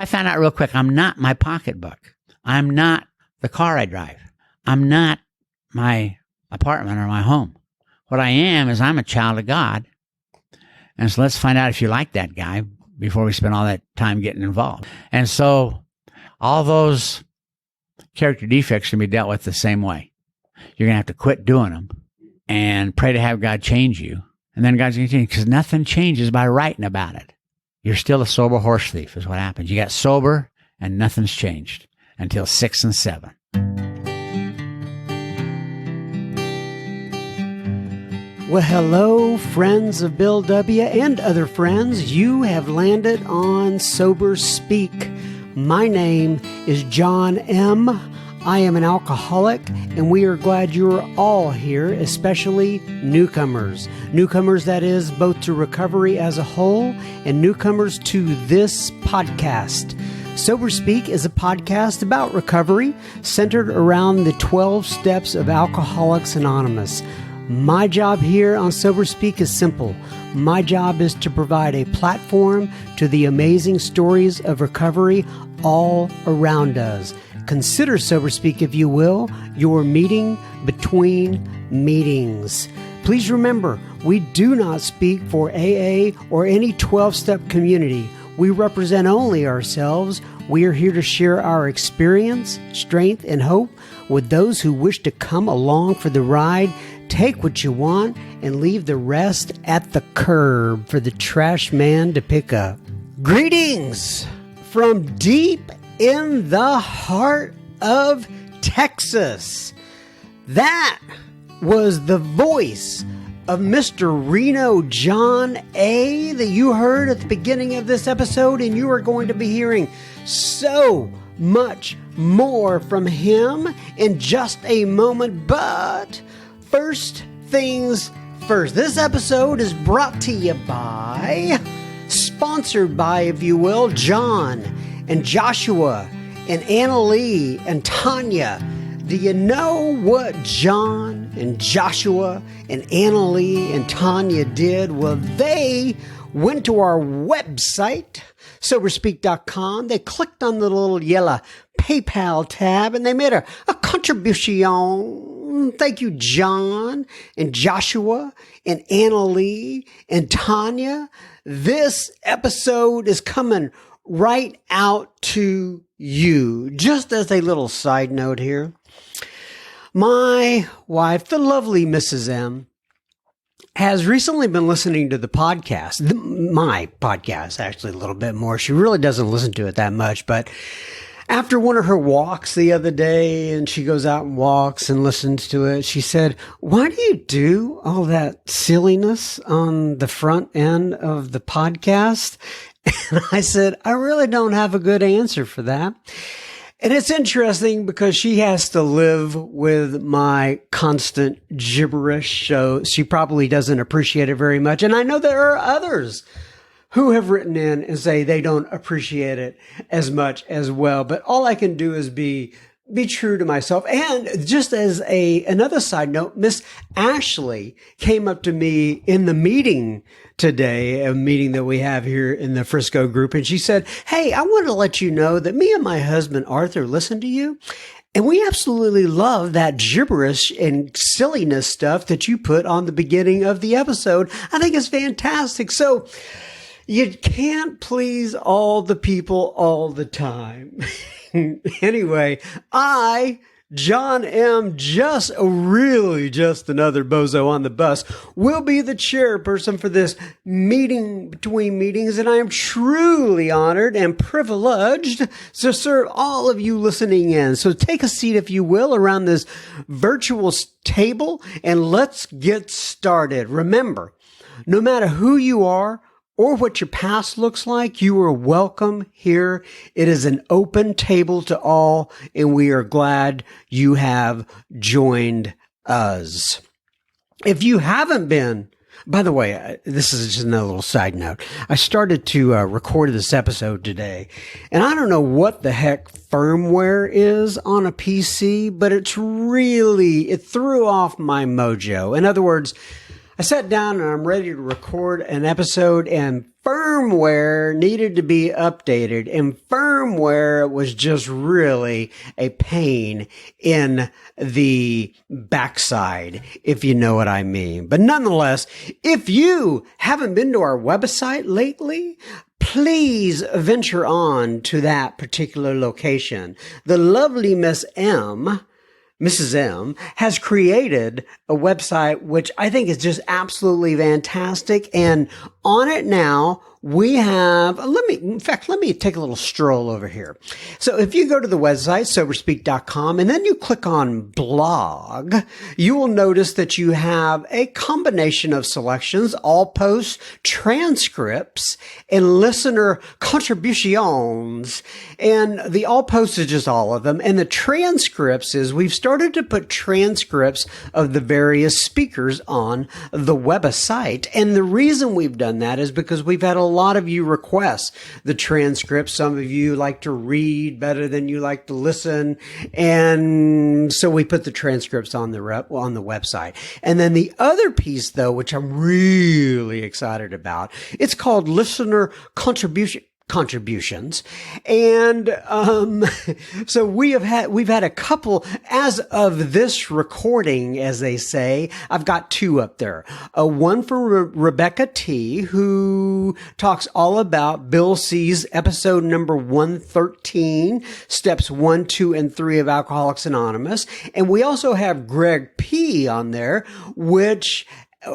I found out real quick, I'm not my pocketbook. I'm not the car I drive. I'm not my apartment or my home. What I am is I'm a child of God. And so let's find out if you like that guy before we spend all that time getting involved. And so all those character defects can be dealt with the same way. You're going to have to quit doing them and pray to have God change you. And then God's going to change, because nothing changes by writing about it. You're still a sober horse thief is what happens. You got sober and nothing's changed until 6 and 7. Well, hello, friends of Bill W. and other friends. You have landed on Sober Speak. My name is John M. I am an alcoholic, and we are glad you're all here, especially newcomers. Newcomers, that is, both to recovery as a whole and newcomers to this podcast. Sober Speak is a podcast about recovery centered around the 12 steps of Alcoholics Anonymous. My job here on Sober Speak is simple. My job is to provide a platform to the amazing stories of recovery all around us. Consider Sober Speak, if you will, your meeting between meetings. Please remember, we do not speak for AA or any 12-step community. We represent only ourselves. We are here to share our experience, strength, and hope with those who wish to come along for the ride. Take what you want and leave the rest at the curb for the trash man to pick up. Greetings from deep in the heart of Texas. That was the voice of Mr. Reno John A. that you heard at the beginning of this episode, and you are going to be hearing so much more from him in just a moment. But first things first, this episode is brought to you by, sponsored by, if you will, John and Joshua and Anna Lee and Tanya. Do you know what John and Joshua and Anna Lee and Tanya did? Well, they went to our website, soberspeak.com. They clicked on the little yellow PayPal tab and they made a contribution. Thank you, John and Joshua and Anna Lee and Tanya. This episode is coming right out to you. Just as a little side note here, my wife, the lovely Mrs. M, has recently been listening to the podcast, my podcast, actually a little bit more. She really doesn't listen to it that much, but after one of her walks the other day, and she goes out and walks and listens to it, she said, "Why do you do all that silliness on the front end of the podcast?" And I said, "I really don't have a good answer for that." And it's interesting because she has to live with my constant gibberish, so she probably doesn't appreciate it very much. And I know there are others who have written in and say they don't appreciate it as much as well. But all I can do is be true to myself. And just as another side note, Miss Ashley came up to me in the meeting today, a meeting that we have here in the Frisco group. And she said, "Hey, I want to let you know that me and my husband, Arthur, listen to you. And we absolutely love that gibberish and silliness stuff that you put on the beginning of the episode. I think it's fantastic." So you can't please all the people all the time. Anyway, John M., just another bozo on the bus, will be the chairperson for this meeting between meetings, and I am truly honored and privileged to serve all of you listening in. So take a seat, if you will, around this virtual table, and let's get started. Remember, no matter who you are or what your past looks like, you are welcome here. It is an open table to all, and we are glad you have joined us. If you haven't been, by the way, this is just another little side note. I started to record this episode today, and I don't know what the heck firmware is on a PC, but it threw off my mojo. In other words, I sat down and I'm ready to record an episode, and firmware needed to be updated, and firmware was just really a pain in the backside, if you know what I mean. But nonetheless, if you haven't been to our website lately, please venture on to that particular location. The lovely Mrs. M has created a website which I think is just absolutely fantastic. And on it now, we have, let me take a little stroll over here. So if you go to the website, soberspeak.com, and then you click on blog, you will notice that you have a combination of selections, all posts, transcripts, and listener contributions. And the all posts is just all of them. And the transcripts is we've started to put transcripts of the various speakers on the website. And the reason we've done that is because we've had a lot of you request the transcripts. Some of you like to read better than you like to listen. And so we put the transcripts on the website. And then the other piece though, which I'm really excited about, it's called listener contributions. And so we've had a couple as of this recording, as they say. I've got two up there. One from Rebecca T, who talks all about Bill C's episode number 113, steps 1, 2, and 3 of Alcoholics Anonymous. And we also have Greg P on there, which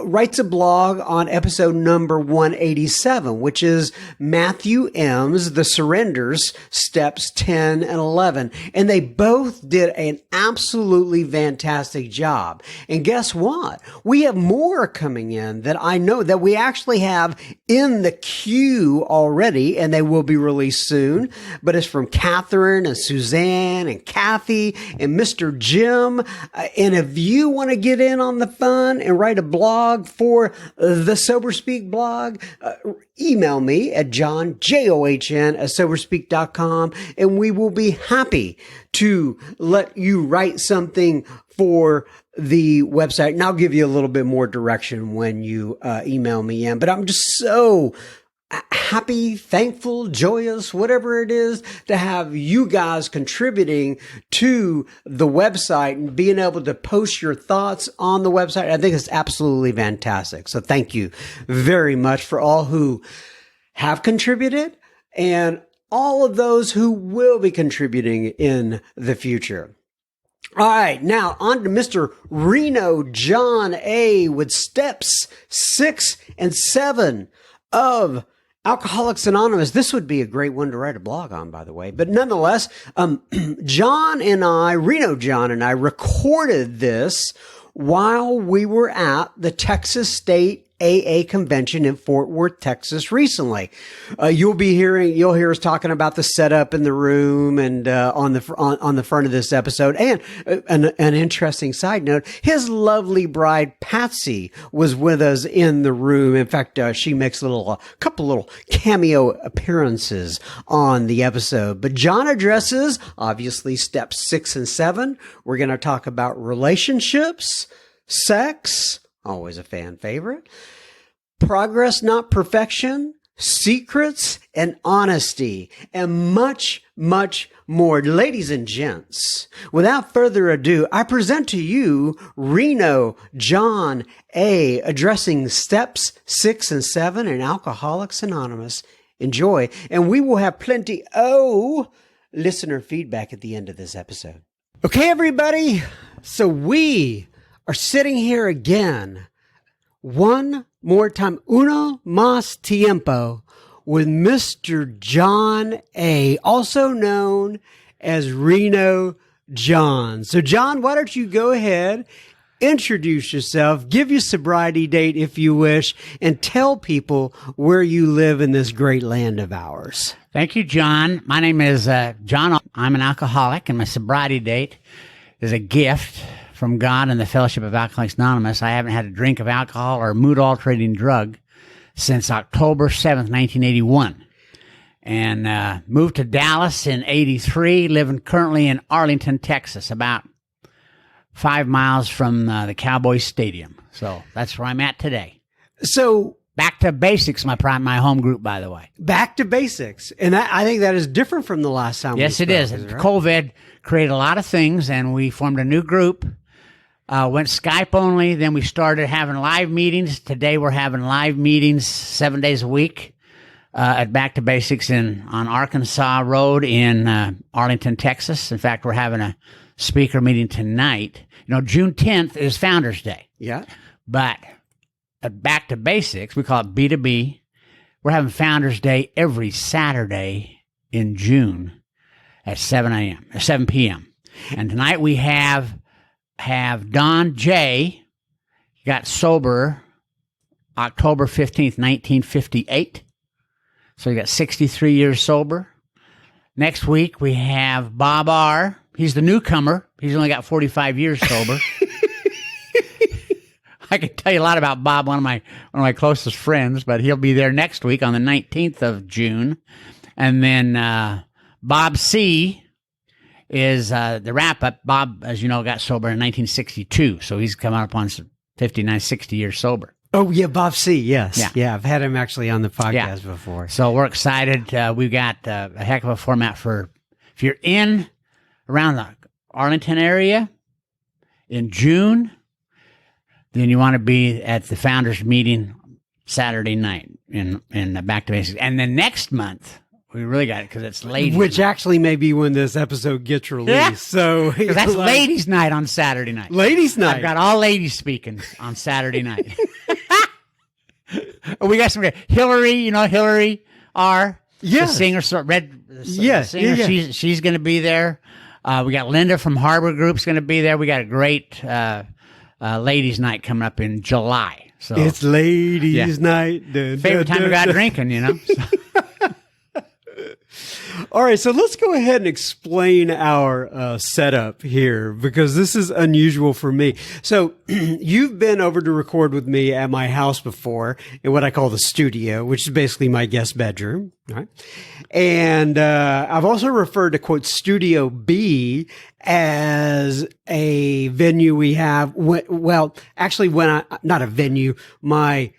writes a blog on episode number 187, which is Matthew M's The Surrenders, steps 10 and 11. And they both did an absolutely fantastic job. And guess what? We have more coming in that I know that we actually have in the queue already, and they will be released soon. But it's from Catherine and Suzanne and Kathy and Mr. Jim. And if you want to get in on the fun and write a blog for the Sober Speak blog, email me at John, John, at soberspeak.com, and we will be happy to let you write something for the website. And I'll give you a little bit more direction when you email me in. But I'm just so happy, thankful, joyous, whatever it is, to have you guys contributing to the website and being able to post your thoughts on the website. I think it's absolutely fantastic. So thank you very much for all who have contributed and all of those who will be contributing in the future. All right, now on to Mr. Reno John A. with steps 6 and 7 of Alcoholics Anonymous. This would be a great one to write a blog on, by the way. But nonetheless, Reno John and I recorded this while we were at the Texas State AA convention in Fort Worth, Texas recently. You'll hear us talking about the setup in the room and on the front of this episode. And an interesting side note, his lovely bride Patsy was with us in the room. In fact, she makes a couple little cameo appearances on the episode. But John addresses obviously steps 6 and 7. We're going to talk about relationships, sex, always a fan favorite, progress, not perfection, secrets, and honesty, and much, much more. Ladies and gents, without further ado, I present to you Reno John A. addressing steps 6 and 7 in Alcoholics Anonymous. Enjoy, and we will have plenty listener feedback at the end of this episode. Okay, everybody, so we are sitting here again, one more time, uno más tiempo, with Mr. John A., also known as Reno John. So, John, why don't you go ahead, introduce yourself, give your sobriety date if you wish, and tell people where you live in this great land of ours. Thank you, John. My name is John. I'm an alcoholic, and my sobriety date is a gift from God and the Fellowship of Alcoholics Anonymous. I haven't had a drink of alcohol or mood-altering drug since October 7th, 1981. And moved to Dallas in 83, living currently in Arlington, Texas, about 5 miles from the Cowboys Stadium. So that's where I'm at today. So Back to Basics, my home group, by the way. Back to Basics. And I think that is different from the last time Yes, we it is. right? COVID created a lot of things, and we formed a new group. Went Skype only. Then we started having live meetings. Today we're having live meetings 7 days a week at Back to Basics on Arkansas Road in Arlington, Texas. In fact, we're having a speaker meeting tonight. June 10th is Founders Day. Yeah. But at Back to Basics, we call it B2B. We're having Founders Day every Saturday in June at 7 p.m. And tonight we have Don J. got sober October 15th, 1958. So he got 63 years sober. Next week we have Bob R. He's the newcomer. He's only got 45 years sober. I can tell you a lot about Bob, one of my closest friends, but he'll be there next week on the 19th of June. And then Bob C. is the wrap-up. Bob, as you know, got sober in 1962, so he's come up on 59, 60 years sober. Oh, yeah, Bob C., yes. Yeah. Yeah, I've had him actually on the podcast before. So we're excited. We've got a heck of a format for if you're in around the Arlington area in June, then you want to be at the Founders meeting Saturday night in Back to Basics. And then next month, we really got it because it's ladies' Which night. actually may be when this episode gets released. Yeah. So 'Cause that's ladies' night on Saturday night. Ladies' night. I've got all ladies speaking on Saturday night. We got some Hillary, Hillary R. Yes. The singer, Yes, singer. yeah. She's going to be there. We got Linda from Harbor Group's going to be there. We got a great ladies' night coming up in July. So It's ladies' night. Dun, favorite dun, time to go out dun. drinking, So, All right, so let's go ahead and explain our setup here because this is unusual for me. So you've been over to record with me at my house before in what I call the studio, which is basically my guest bedroom. Right? And I've also referred to, quote, Studio B as a venue we have. Not a venue, my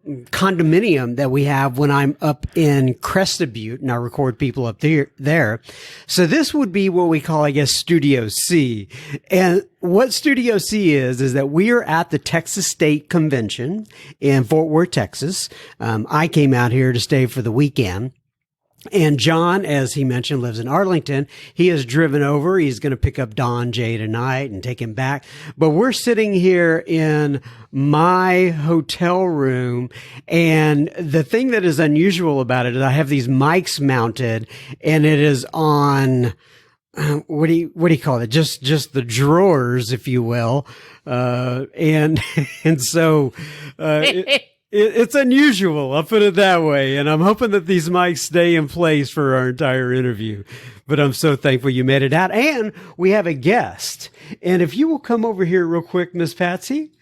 condominium that we have when I'm up in Crested Butte and I record people up there. So this would be what we call, I guess, Studio C. And what Studio C is that we are at the Texas State Convention in Fort Worth, Texas. I came out here to stay for the weekend. And John, as he mentioned, lives in Arlington. He has driven over. He's going to pick up Don J tonight and take him back. But we're sitting here in my hotel room. And the thing that is unusual about it is I have these mics mounted and it is on, what do you call it? Just the drawers, if you will. And so, it's unusual. I'll put it that way. And I'm hoping that these mics stay in place for our entire interview. But I'm so thankful you made it out. And we have a guest. And if you will come over here real quick, Miss Patsy.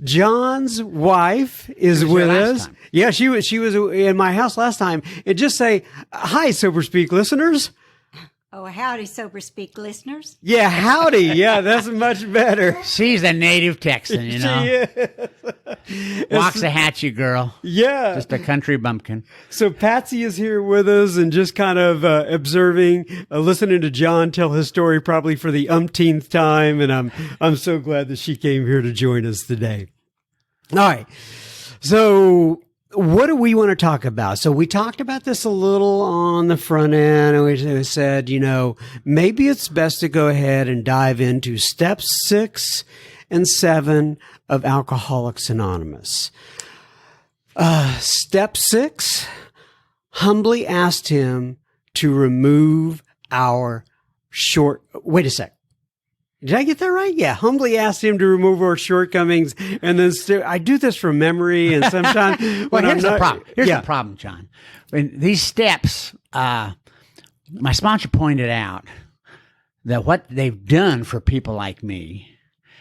John's wife is with us. Time. Yeah, she was in my house last time. And just say, hi, Sober Speak listeners. Oh, howdy, Sober Speak listeners. Yeah, howdy. Yeah, that's much better. she's a native Texan, She is. Waxahachie girl. Yeah. Just a country bumpkin. So Patsy is here with us and just kind of observing, listening to John tell his story probably for the umpteenth time. And I'm so glad that she came here to join us today. All right. So what do we want to talk about? So we talked about this a little on the front end, and we said, maybe it's best to go ahead and dive into steps 6 and 7 of Alcoholics Anonymous. Step 6, humbly asked him to remove our wait a sec. Did I get that right? Yeah. Humbly asked him to remove our shortcomings. And then I do this from memory. And sometimes well, here's the problem. Here's the problem, John. When these steps, my sponsor pointed out that what they've done for people like me,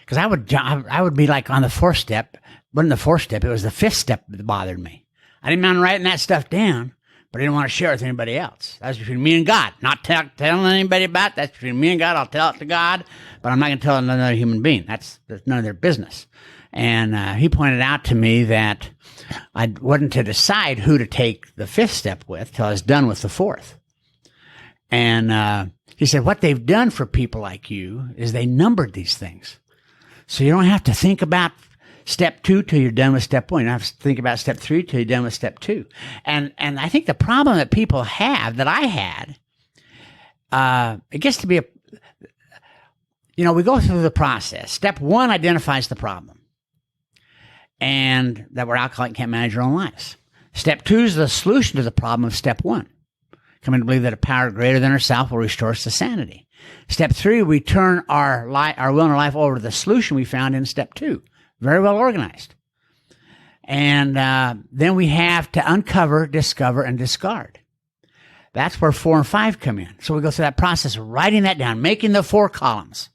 because I would be like on the 4th step. Wasn't the 4th step. It was the 5th step that bothered me. I didn't mind writing that stuff down, but I didn't want to share it with anybody else. That's between me and God. Not telling anybody about it. That's between me and God. I'll tell it to God, but I'm not going to tell another human being. That's none of their business. And he pointed out to me that I wasn't to decide who to take the 5th step with till I was done with the 4th. And he said, what they've done for people like you is they numbered these things. So you don't have to think about step 2 till you're done with step 1. You don't have to think about step 3 till you're done with step 2. And I think the problem that people have, that I had, it gets to be we go through the process. Step 1 identifies the problem, and that we're alcoholic and can't manage our own lives. Step 2 is the solution to the problem of step 1. Coming to believe that a power greater than ourselves will restore us to sanity. Step 3, we turn our will and our life over to the solution we found in step 2. Very well organized. And then we have to uncover, discover, and discard. That's where 4 and 5 come in. So we go through that process of writing that down, making the 4 columns,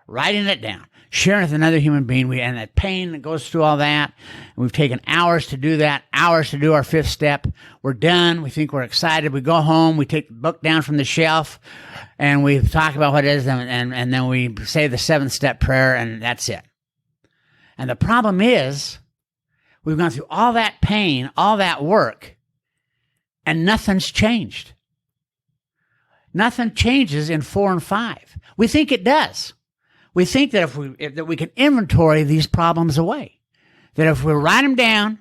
writing it down, sharing with another human being. And that pain that goes through all that. And we've taken hours to do that, hours to do our 5th step. We're done. We think we're excited. We go home. We take the book down from the shelf and we talk about what it is. And then we say the 7th step prayer, and that's it. And the problem is we've gone through all that pain, all that work, and nothing's changed. Nothing changes in 4 and 5. We think it does. We think that if we can inventory these problems away, that if we write them down,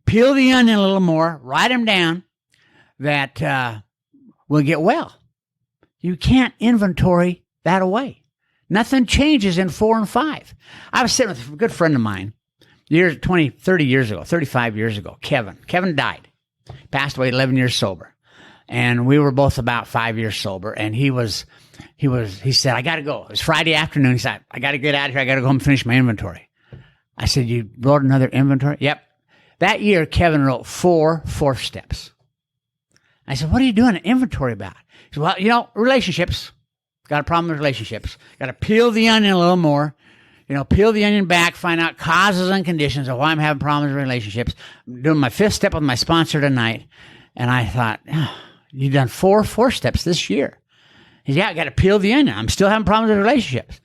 peel the onion a little more, write them down, that we'll get well. You can't inventory that away. Nothing changes in 4 and 5. I was sitting with a good friend of mine 30 years ago, 35 years ago, Kevin. Kevin died. Passed away 11 years sober. And we were both about 5 years sober. And he said, I got to go. It was Friday afternoon. He said, I got to get out of here. I got to go home and finish my inventory. I said, you wrote another inventory? Yep. That year, Kevin wrote 4 4th steps. I said, what are you doing an inventory about? He said, well, relationships. Got a problem with relationships. Got to peel the onion a little more. Peel the onion back, find out causes and conditions of why I'm having problems with relationships. I'm doing my 5th step with my sponsor tonight. And I thought, you've done 4 steps this year. He said, yeah, I got to peel the onion. I'm still having problems with relationships.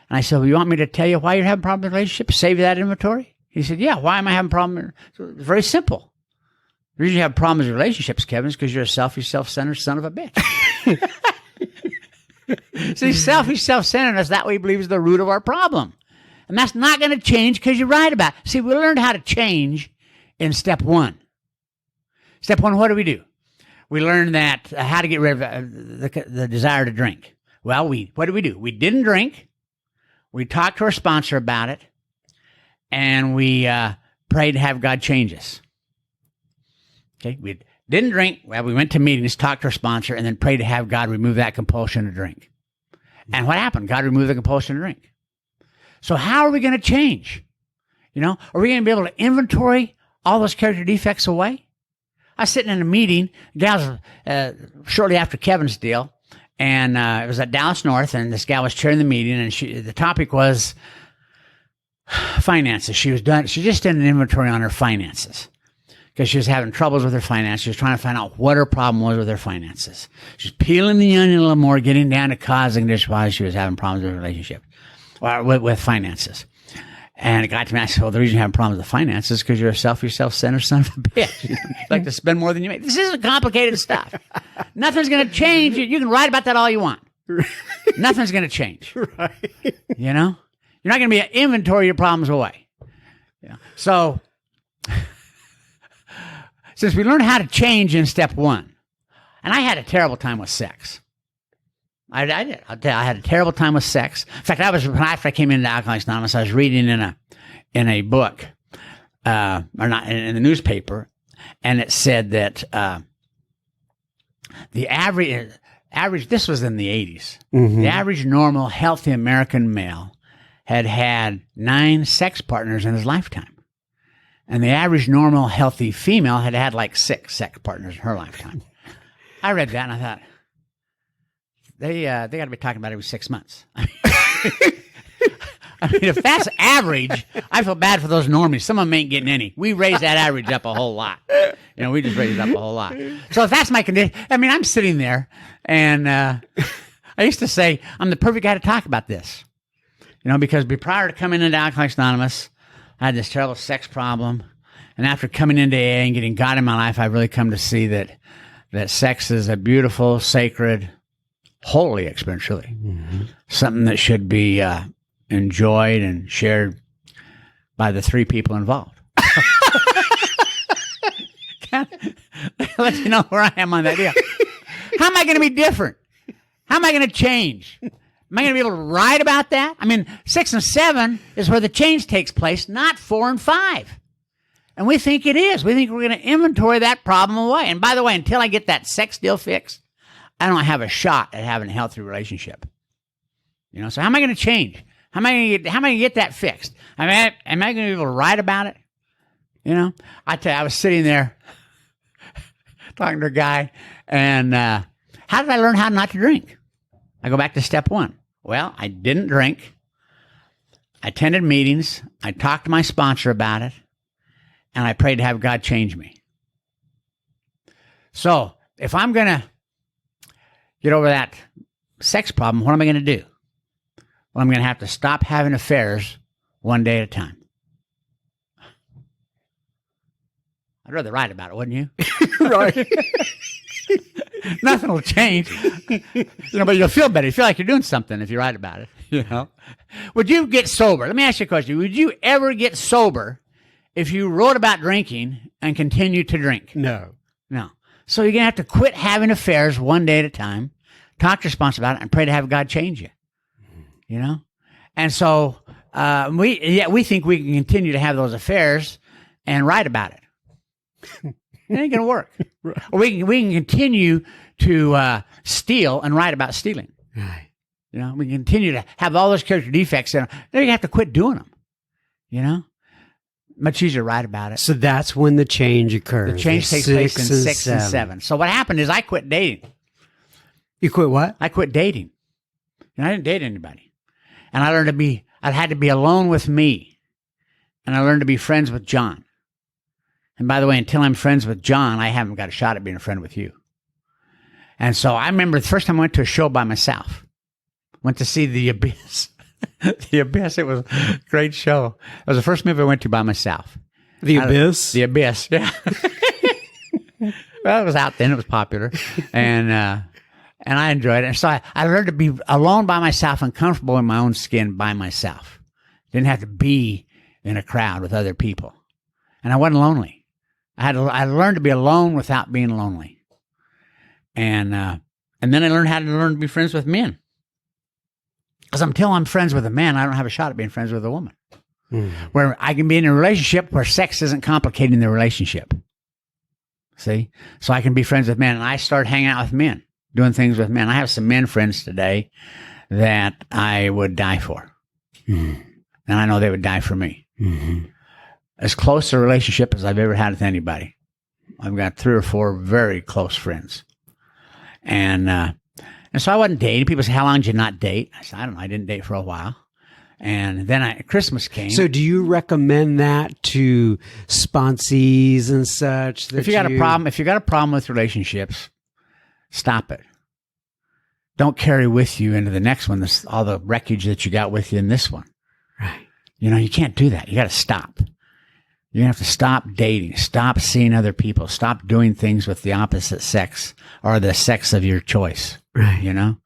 And I said, well, you want me to tell you why you're having problems with relationships? Save you that inventory? He said, yeah, why am I having problems? So it's very simple. The reason you have problems with relationships, Kevin, is because you're a selfish, self-centered son of a bitch. See, selfish, self-centeredness, that we believe is the root of our problem. And that's not going to change because you write about it. See, we learned how to change in step 1. Step 1, what do? We learned that how to get rid of the desire to drink. Well, what did? We didn't drink. We talked to our sponsor about it. And we prayed to have God change us. Okay, we didn't drink. Well, we went to meetings, talked to our sponsor, and then prayed to have God remove that compulsion to drink. And what happened? God removed the compulsion to drink. So how are we going to change? Are we going to be able to inventory all those character defects away? I was sitting in a meeting, gals, shortly after Kevin's deal, and it was at Dallas North, and this gal was chairing the meeting, and the topic was finances. She just did an inventory on her finances because she was having troubles with her finances. She was trying to find out what her problem was with her finances. She was peeling the onion a little more, getting down to causing this why she was having problems with her relationship. With finances. And it got to me, I said, well, the reason you have problems with finances is because you're a selfish, self-centered son of a bitch. You like to spend more than you make. This isn't complicated stuff. Nothing's going to change. You can write about that all you want. Nothing's going to change. Right. You're not going to be an inventory your problems away. So, since we learned how to change in step 1, and I had a terrible time with sex. I did. I'll tell you, I had a terrible time with sex. In fact, after I came into Alcoholics Anonymous, I was reading in a book, or not in the newspaper, and it said that the average. This was in the 80s. Mm-hmm. The average, normal, healthy American male had 9 sex partners in his lifetime, and the average, normal, healthy female had like 6 sex partners in her lifetime. I read that and I thought, they got to be talking about it every 6 months. I mean, if that's average, I feel bad for those normies. Some of them ain't getting any. We raised that average up a whole lot. We just raised it up a whole lot. So if that's my condition, I mean, I'm sitting there, and I used to say, I'm the perfect guy to talk about this. Because prior to coming into Alcoholics Anonymous, I had this terrible sex problem. And after coming into AA and getting God in my life, I've really come to see that sex is a beautiful, sacred, holy experience, really. Something that should be enjoyed and shared by the three people involved. Let you know where I am on that deal. How am I going to be different? How am I going to change? Am I going to be able to write about that? I mean, 6 and 7 is where the change takes place, not 4 and 5. And we think it is. We think we're going to inventory that problem away. And by the way, until I get that sex deal fixed, I don't have a shot at having a healthy relationship. So how am I going to change? How am I going to get that fixed? Am I going to be able to write about it? I tell you, I was sitting there talking to a guy, and how did I learn how not to drink? I go back to step 1. Well, I didn't drink. I attended meetings. I talked to my sponsor about it, and I prayed to have God change me. So if I'm going to get over that sex problem, what am I going to do? Well, I'm going to have to stop having affairs one day at a time. I'd rather write about it, wouldn't you? Right. Nothing will change. But you'll feel better. You feel like you're doing something if you write about it. Would you get sober? Let me ask you a question. Would you ever get sober if you wrote about drinking and continued to drink? No. So you're going to have to quit having affairs one day at a time, talk to your sponsor about it, and pray to have God change you. And so we think we can continue to have those affairs and write about it. It ain't going to work. Right. Or we can continue to steal and write about stealing. Right. We can continue to have all those character defects in them. Then you have to quit doing them. Much easier to write about it. So that's when the change occurs. The change takes place in 6 and 7. So what happened is I quit dating. You quit what? I quit dating. I didn't date anybody. And I had to be alone with me. And I learned to be friends with John. And by the way, until I'm friends with John, I haven't got a shot at being a friend with you. And so I remember the first time I went to a show by myself. Went to see The Abyss. The Abyss, it was a great show. It was the first movie I went to by myself. The Abyss? The Abyss, yeah. Well, it was out then. It was popular. And I enjoyed it. And so I learned to be alone by myself and comfortable in my own skin by myself. Didn't have to be in a crowd with other people. And I wasn't lonely. I learned to be alone without being lonely. And then I learned how to learn to be friends with men. Because until I'm friends with a man, I don't have a shot at being friends with a woman. Where I can be in a relationship where sex isn't complicating the relationship. See? So I can be friends with men. And I start hanging out with men, doing things with men. I have some men friends today that I would die for. And I know they would die for me. As close a relationship as I've ever had with anybody. I've got 3 or 4 very close friends. And so I wasn't dating. People say, how long did you not date? I said, I don't know. I didn't date for a while. And then Christmas came. So do you recommend that to sponsees and such? That if you got a problem with relationships, stop it. Don't carry with you into the next one all the wreckage that you got with you in this one. Right. You can't do that. You got to stop. You're going to have to stop dating, stop seeing other people, stop doing things with the opposite sex or the sex of your choice. Right.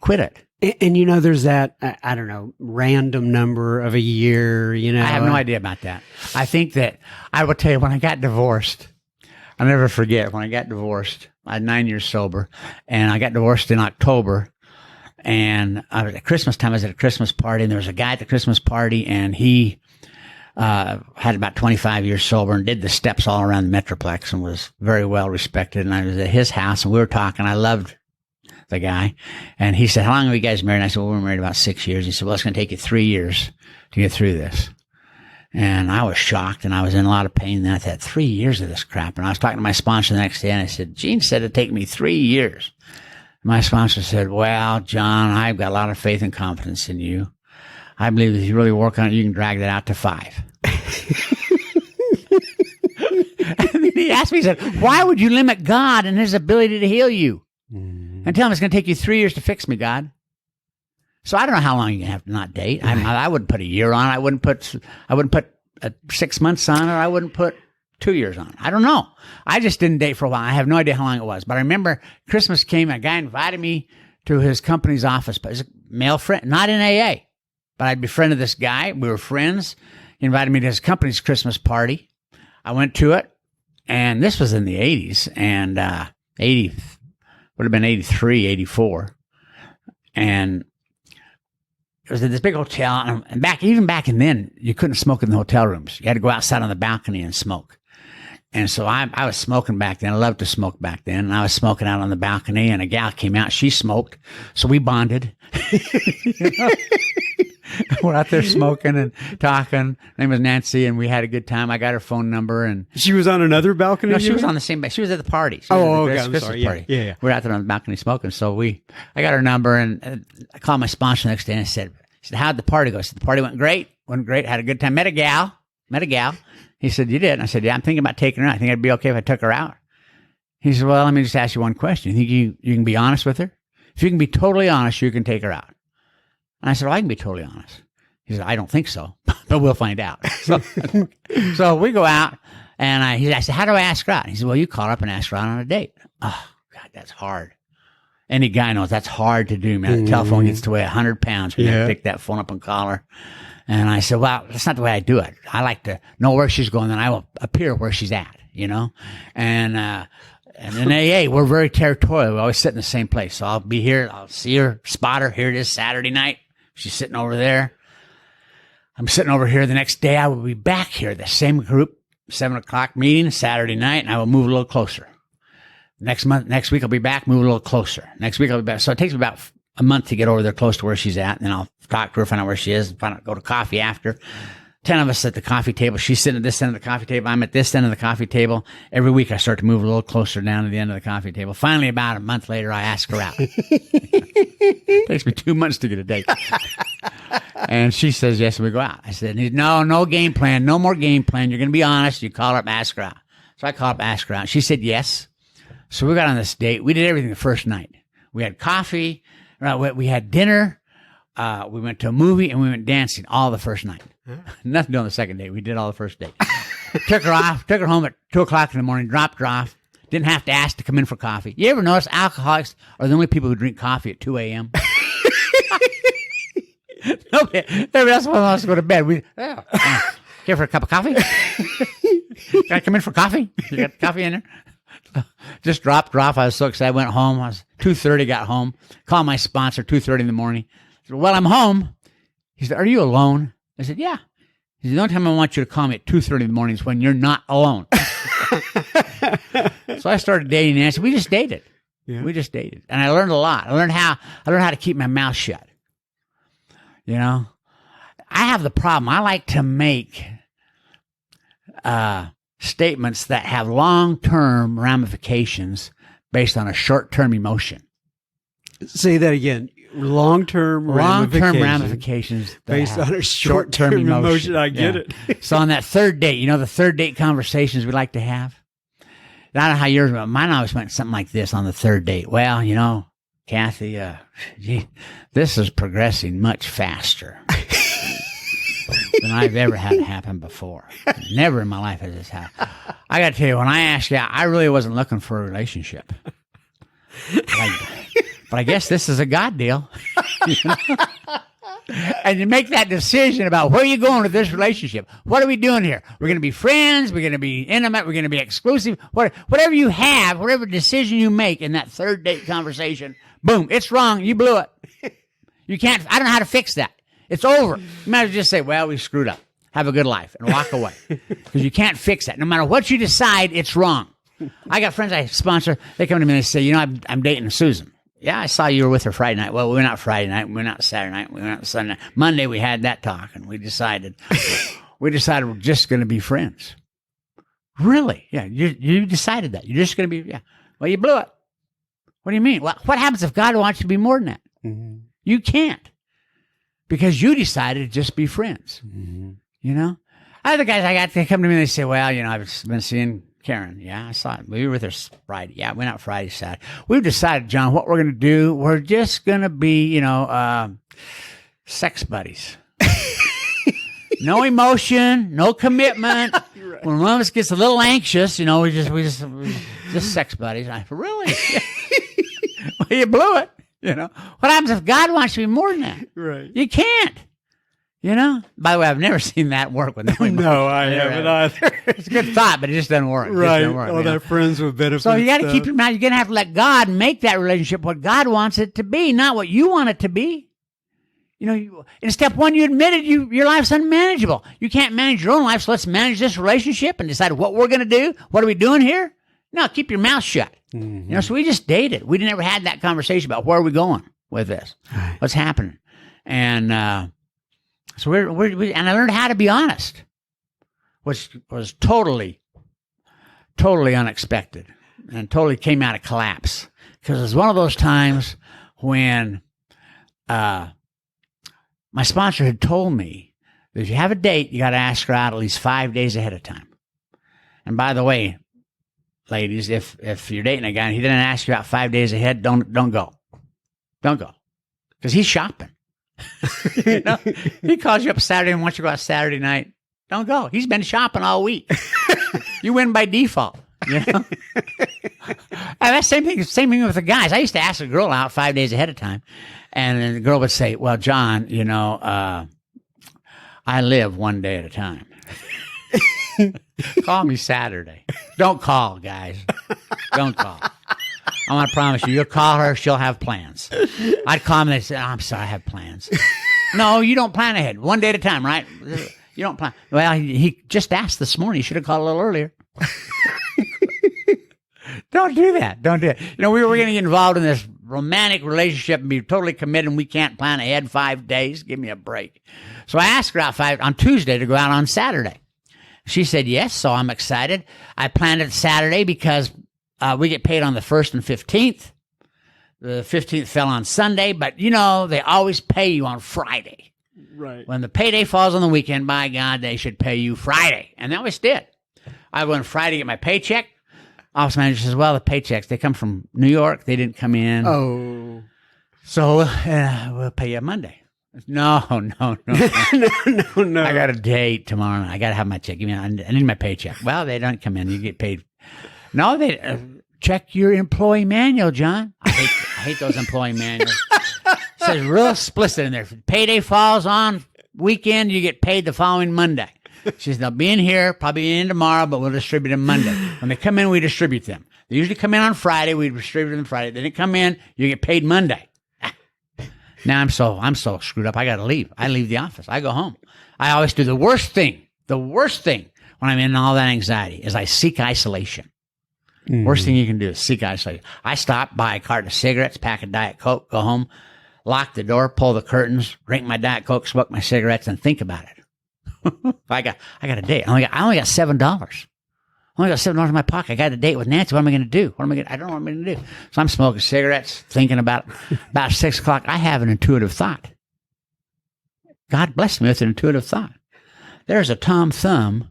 Quit it. And there's that, I don't know, random number of a year, I have no idea about that. I think that I will tell you, when I got divorced, I'll never forget when I got divorced. I had 9 years sober, and I got divorced in October. And at Christmas time, I was at a Christmas party, and there was a guy at the Christmas party, and he had about 25 years sober and did the steps all around the Metroplex and was very well respected. And I was at his house, and we were talking. I loved the guy. And he said, how long have you guys married? And I said, well, we were married about 6 years. He said, well, it's going to take you 3 years to get through this. And I was shocked, and I was in a lot of pain. Then I had 3 years of this crap. And I was talking to my sponsor the next day, and I said, Gene said it'd take me 3 years. My sponsor said, well, John, I've got a lot of faith and confidence in you. I believe if you really work on it, you can drag that out to 5. And then he asked me, he said, why would you limit God and his ability to heal you? And tell him it's going to take you 3 years to fix me, God. So I don't know how long you can have to not date. I wouldn't put a year on it. I wouldn't put 6 months on it. I wouldn't put 2 years on it. I don't know. I just didn't date for a while. I have no idea how long it was. But I remember Christmas came, a guy invited me to his company's office, but he's a male friend, not in AA. But I befriended this guy. We were friends. He invited me to his company's Christmas party. I went to it, and this was in the 80s, and 80, would have been 83, 84. And it was at this big hotel, and even back then, you couldn't smoke in the hotel rooms. You had to go outside on the balcony and smoke. And so I was smoking back then. I loved to smoke back then. And I was smoking out on the balcony, and a gal came out. She smoked, so we bonded. We're out there smoking and talking. Her name was Nancy, and we had a good time. I got her phone number, and She was on another balcony? no, she was on the same. She was at the party. She was Oh, at the okay. I'm Christmas sorry. party. Yeah. We're out there on the balcony smoking. So I got her number, and I called my sponsor the next day, and I said, "How'd the party go?" I said, "The party went great. Had a good time. Met a gal. He said, "You did?" And I said, "Yeah, I'm thinking about taking her out. I think it'd be okay if I took her out." He said, "Well, let me just ask you one question. You think you can be honest with her? If you can be totally honest, you can take her out." And I said, "Well, I can be totally honest." He said, "I don't think so, but we'll find out." So we go out, and I said, "How do I ask her out?" He said, "Well, you call her up and ask her out on a date." Oh, God, that's hard. Any guy knows that's hard to do, man. The telephone gets to weigh 100 pounds when you pick that phone up and call her. And I said, "Well, that's not the way I do it. I like to know where she's going, then I will appear where she's at, you know?" And in AA, we're very territorial. We always sit in the same place. So I'll be here. I'll see her, spot her. Here it is Saturday night. She's sitting over there. I'm sitting over here. The next day, I will be back here, the same group, 7 o'clock meeting, Saturday night, and I will move a little closer. Next week, I'll be back, move a little closer. Next week, I'll be back. So it takes me about a month to get over there close to where she's at, and then I'll talk to her, find out where she is, go to coffee after. 10 of us at the coffee table. She's sitting at this end of the coffee table. I'm at this end of the coffee table. Every week, I start to move a little closer down to the end of the coffee table. Finally, about a month later, I ask her out. It takes me 2 months to get a date. And she says yes, and we go out. I said, no game plan, no more game plan. You're going to be honest. You call her up, ask her out. So I called up, asked her out. She said yes. So we got on this date. We did everything the first night. We had coffee. We had dinner. We went to a movie, and we went dancing all the first night. Nothing to do on the second date. We did all the first date. Took her home at 2 o'clock in the morning, dropped her off. Didn't have to ask to come in for coffee. You ever notice alcoholics are the only people who drink coffee at 2 a.m.? Nobody else wants to go to bed. Here for a cup of coffee? Can I come in for coffee? You got coffee in there? Just dropped her off. I was so excited. I went home. I was 2:30, got home. Called my sponsor, 2:30 in the morning. I said, "Well, I'm home." He said, "Are you alone?" I said, "Yeah." He said, "The only time I want you to call me at 2:30 in the morning is when you're not alone." So I started dating Nancy. We just dated. Yeah. We just dated. And I learned a lot. I learned how to keep my mouth shut. You know, I have the problem. I like to make statements that have long-term ramifications based on a short-term emotion. Say that again. Long-term ramifications based on a short-term emotion. I get it. So on that third date, the third date conversations we like to have. I don't know how yours went. Mine always went something like this on the third date. "Well, Kathy, this is progressing much faster than I've ever had happen before. Never in my life has this happened. I got to tell you, when I asked you out, I really wasn't looking for a relationship. But I guess this is a God deal." And you make that decision about where you're going with this relationship. What are we doing here? We're going to be friends. We're going to be intimate. We're going to be exclusive. Whatever you have, whatever decision you make in that third date conversation, boom, it's wrong. You blew it. You can't, I don't know how to fix that. It's over. You might as well just say, "Well, we screwed up. Have a good life," and walk away. Because you can't fix that. No matter what you decide, it's wrong. I got friends I sponsor. They come to me and they say, "I'm dating Susan." "Yeah, I saw you were with her Friday night." "Well, we went out Friday night. We went out Saturday night. We went out Sunday night. Monday, we had that talk, and we decided we're just going to be friends." "Really?" "Yeah, you decided that. You're just going to be, yeah." "Well, you blew it." "What do you mean?" "Well, what happens if God wants you to be more than that?" Mm-hmm. You can't. Because you decided to just be friends. Mm-hmm. Other guys I got, they come to me and they say, "Well, I've been seeing Karen, yeah, I saw it. We were with her Friday. Yeah, went out Friday, Saturday. We've decided, John, what we're going to do. We're just going to be, sex buddies. No emotion, no commitment. Right. When one of us gets a little anxious, we just sex buddies. Really? Well, you blew it. What happens if God wants you to be more than that? Right. You can't. By the way, I've never seen that work with no emotion. No, I haven't either. It's a good thought, but it just doesn't work. Right. Doesn't work, All that friends with benefits. So you got to keep your mind. You're going to have to let God make that relationship what God wants it to be, not what you want it to be. In step one, you admitted your life's unmanageable. You can't manage your own life, so let's manage this relationship and decide what we're going to do. What are we doing here? No, keep your mouth shut. Mm-hmm. So we just dated. We never had that conversation about where are we going with this, what's happening, and so we and I learned how to be honest, which was totally unexpected and totally came out of collapse because it was one of those times when my sponsor had told me that if you have a date, you got to ask her out at least 5 days ahead of time. And by the way, ladies, if you're dating a guy and he didn't ask you out 5 days ahead, don't go. Don't go. Because he's shopping. He calls you up Saturday and wants you to go out Saturday night. Don't go. He's been shopping all week. You win by default. And that's same thing with the guys. I used to ask a girl out 5 days ahead of time. And then the girl would say, well, John, I live one day at a time. Call me Saturday. Don't call, guys. Don't call. I want to promise you, you'll call her, she'll have plans. I'd call them and they'd say, I'm sorry, I have plans. No, you don't plan ahead. One day at a time, right? You don't plan. Well, he just asked this morning. You should have called a little earlier. Don't do that. Don't do it. We were going to get involved in this romantic relationship and be totally committed, and we can't plan ahead 5 days. Give me a break. So I asked her out on Tuesday to go out on Saturday. She said yes, so I'm excited. I planned it Saturday because we get paid on the 1st and 15th. The 15th fell on Sunday, but, they always pay you on Friday. Right. When the payday falls on the weekend, by God, they should pay you Friday. And they always did. I went Friday to get my paycheck. Office manager says, well, the paychecks, they come from New York. They didn't come in. Oh. So we'll pay you Monday. No. No. I got a date tomorrow night. I got to have my check. I need my paycheck. Well, they don't come in. You get paid. No, they check your employee manual, John. I hate those employee manuals. It says real explicit in there. If payday falls on weekend, you get paid the following Monday. She says, they'll be in here, probably in tomorrow, but we'll distribute them Monday. When they come in, we distribute them. They usually come in on Friday. We distribute them Friday. They didn't come in, you get paid Monday. Now I'm so screwed up. I got to leave. I leave the office. I go home. I always do the worst thing when I'm in all that anxiety is I seek isolation. Worst thing you can do is seek isolation. I stop, buy a carton of cigarettes, pack a Diet Coke, go home, lock the door, pull the curtains, drink my Diet Coke, smoke my cigarettes, and think about it. I got a date. I only got $7. I only got $7 in my pocket. I got a date with Nancy. What am I going to do? I don't know what I'm going to do. So I'm smoking cigarettes, thinking about 6 o'clock. I have an intuitive thought. God blessed me with an intuitive thought. There's a Tom Thumb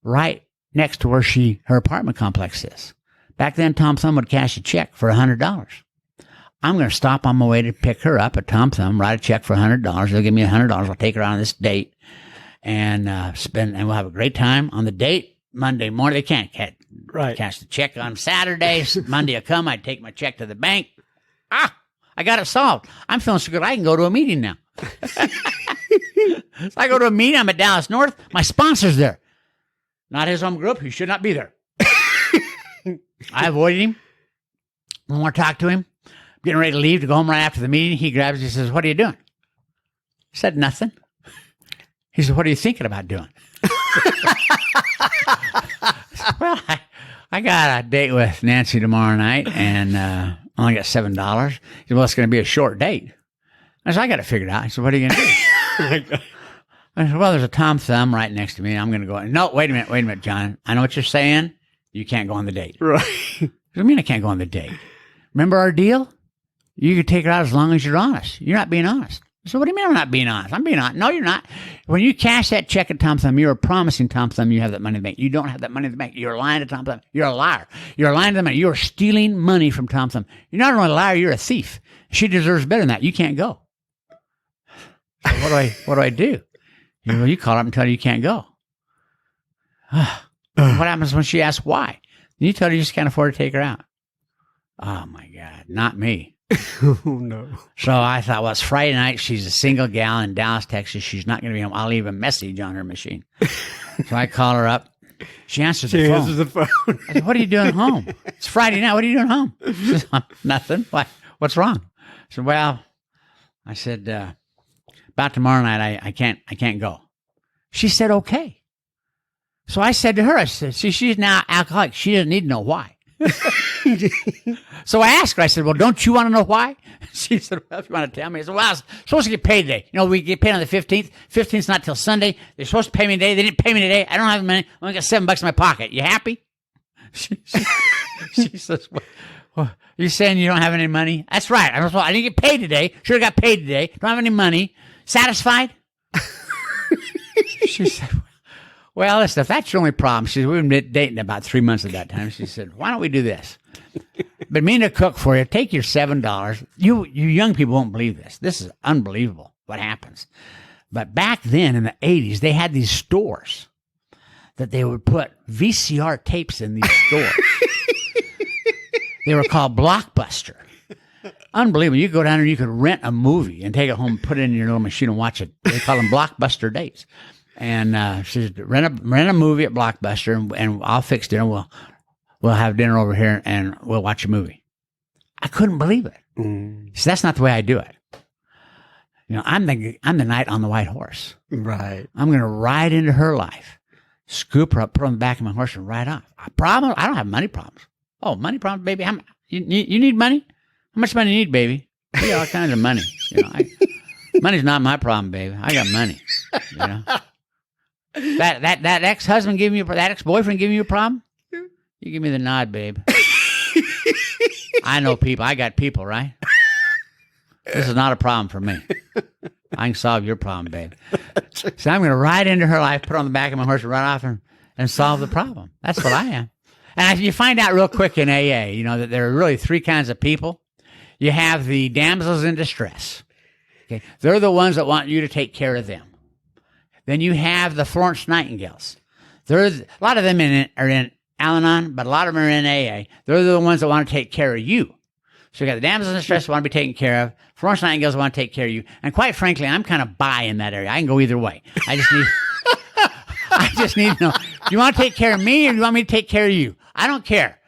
right next to where her apartment complex is. Back then, Tom Thumb would cash a check for $100. I'm going to stop on my way to pick her up at Tom Thumb, write a check for $100. They'll give me $100. I'll take her on this date and and we'll have a great time on the date. Monday morning, they can't cash the check on Saturday. Monday will come. I take my check to the bank. I got it solved. I'm feeling so good. I can go to a meeting now. So I go to a meeting. I'm at Dallas North. My sponsor's there. Not his home group. He should not be there. I avoided him. I want to talk to him. Getting ready to leave to go home right after the meeting. He grabs me and says, what are you doing? I said, nothing. He said, what are you thinking about doing? Well, I got a date with Nancy tomorrow night and only got $7. He said, well, it's going to be a short date. I said, I got it figured out. He said, what are you going to do? I said, well, there's a Tom Thumb right next to me. I'm going to go. No, wait a minute, John. I know what you're saying. You can't go on the date. Right. What do you mean I can't go on the date? Remember our deal? You could take her out as long as you're honest. You're not being honest. So what do you mean I'm not being honest? I'm being honest. No, you're not. When you cash that check at Tom Thumb, you're promising Tom Thumb you have that money in the bank. You don't have that money in the bank. You're lying to Tom Thumb. You're a liar. You're lying to the money. You're stealing money from Tom Thumb. You're not only a liar, you're a thief. She deserves better than that. You can't go. So what do I do? You call up and tell her you can't go. What happens when she asks why? You tell her you just can't afford to take her out. Oh my God, not me. Oh, no. So I thought, well, it's Friday night. She's a single gal in Dallas, Texas. She's not going to be home. I'll leave a message on her machine. So I call her up. She answers the phone. I said, what are you doing home? It's Friday night. What are you doing home? She says, nothing. Why? What's wrong? I said, well, about tomorrow night, I can't go. She said, okay. So I said to her, I said, see, she's now alcoholic. She doesn't need to know why. So I asked her, I said, well, don't you want to know why? She said, well, if you want to tell me. I said, well, I was supposed to get paid today. You know, we get paid on the 15th. 15th's not till Sunday. They're supposed to pay me today. They didn't pay me today. I don't have the money. I only got $7 in my pocket. You happy? She says, well, you saying you don't have any money? That's right. I didn't get paid today. Should have got paid today. Don't have any money. Satisfied? She said, well, listen, if that's your only problem, she said, we've been dating about 3 months at that time. She said, why don't we do this? But me to cook for you, take your $7. You young people won't believe this. This is unbelievable what happens. But back then in the 80s, they had these stores that they would put VCR tapes in these stores. They were called Blockbuster. Unbelievable. You could go down there and you could rent a movie and take it home, put it in your little machine and watch it. They call them Blockbuster dates. And she said, rent a movie at Blockbuster and I'll fix dinner. We'll have dinner over here and we'll watch a movie. I couldn't believe it. So that's not the way I do it. You know, I'm the knight on the white horse. Right. I'm going to ride into her life, scoop her up, put her on the back of my horse and ride off. A problem? I don't have money problems. Oh, money problems, baby. You need money? How much money you need, baby? I got all kinds of money. You know, money's not my problem, baby. I got money. You know, that ex-husband giving you, that ex-boyfriend giving you a problem? You give me the nod, babe. I know people. I got people, right? This is not a problem for me. I can solve your problem, babe. So I'm going to ride into her life, put her on the back of my horse, and ride off and solve the problem. That's what I am. And you find out real quick in AA, you know, that there are really three kinds of people. You have the damsels in distress. Okay, they're the ones that want you to take care of them. Then you have the Florence Nightingales. A lot of them are in Al-Anon, but a lot of them are in AA. They're the ones that want to take care of you. So you got the damsels in distress that want to be taken care of. Florence Nightingales want to take care of you. And quite frankly, I'm kind of bi in that area. I can go either way. I just need to know, do you want to take care of me or do you want me to take care of you? I don't care.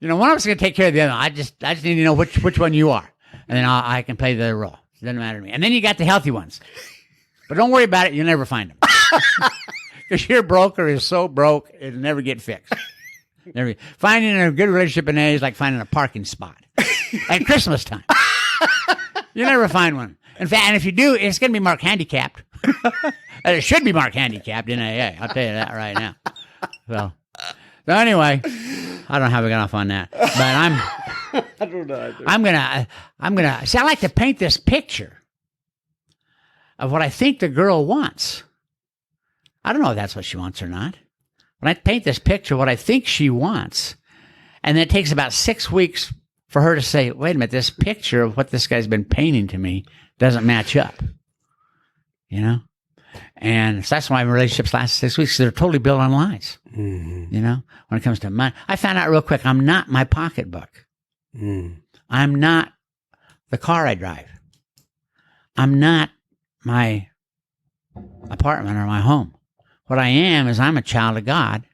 You know, one of us is going to take care of the other. I just need to know which one you are. And then I can play the other role. It doesn't matter to me. And then you got the healthy ones. But don't worry about it. You'll never find them. Because your broker is so broke, it'll never get fixed. Finding a good relationship in AA is like finding a parking spot at Christmas time. You never find one. In fact, and if you do, it's going to be marked handicapped. And it should be marked handicapped in AA. I'll tell you that right now. So anyway, I don't know how we got off on that, but I don't know. I'm gonna. See, I like to paint this picture of what I think the girl wants. I don't know if that's what she wants or not. When I paint this picture, what I think she wants, and then it takes about 6 weeks for her to say, wait a minute, this picture of what this guy's been painting to me doesn't match up. You know? And so that's why relationships last 6 weeks. They're totally built on lies. Mm-hmm. You know? When it comes to money. I found out real quick, I'm not my pocketbook. I'm not the car I drive. I'm not my apartment or my home. What I am is I'm a child of God.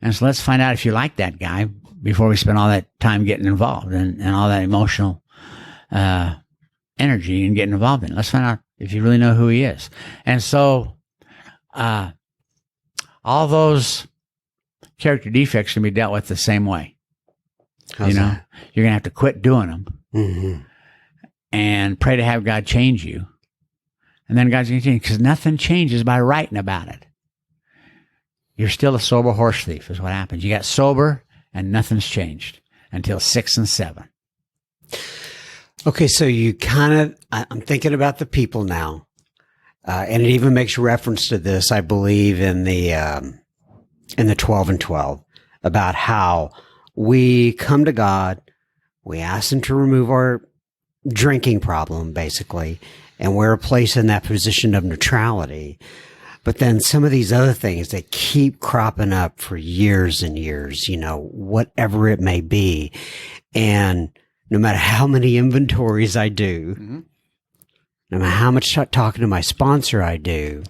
And so let's find out if you like that guy before we spend all that time getting involved and all that emotional energy and getting involved in it. Let's find out if you really know who he is. And so all those character defects can be dealt with the same way. How's that? You're going to have to quit doing them and pray to have God change you. And then God's going to change, because nothing changes by writing about it. You're still a sober horse thief is what happens. You got sober and nothing's changed until 6 and 7. Okay, so you I'm thinking about the people now. And it even makes reference to this, I believe, in the 12 and 12, about how we come to God, we ask Him to remove our drinking problem, basically, and we're placed in that position of neutrality. But then some of these other things that keep cropping up for years and years, whatever it may be. And no matter how many inventories I do, no matter how much talking to my sponsor I do,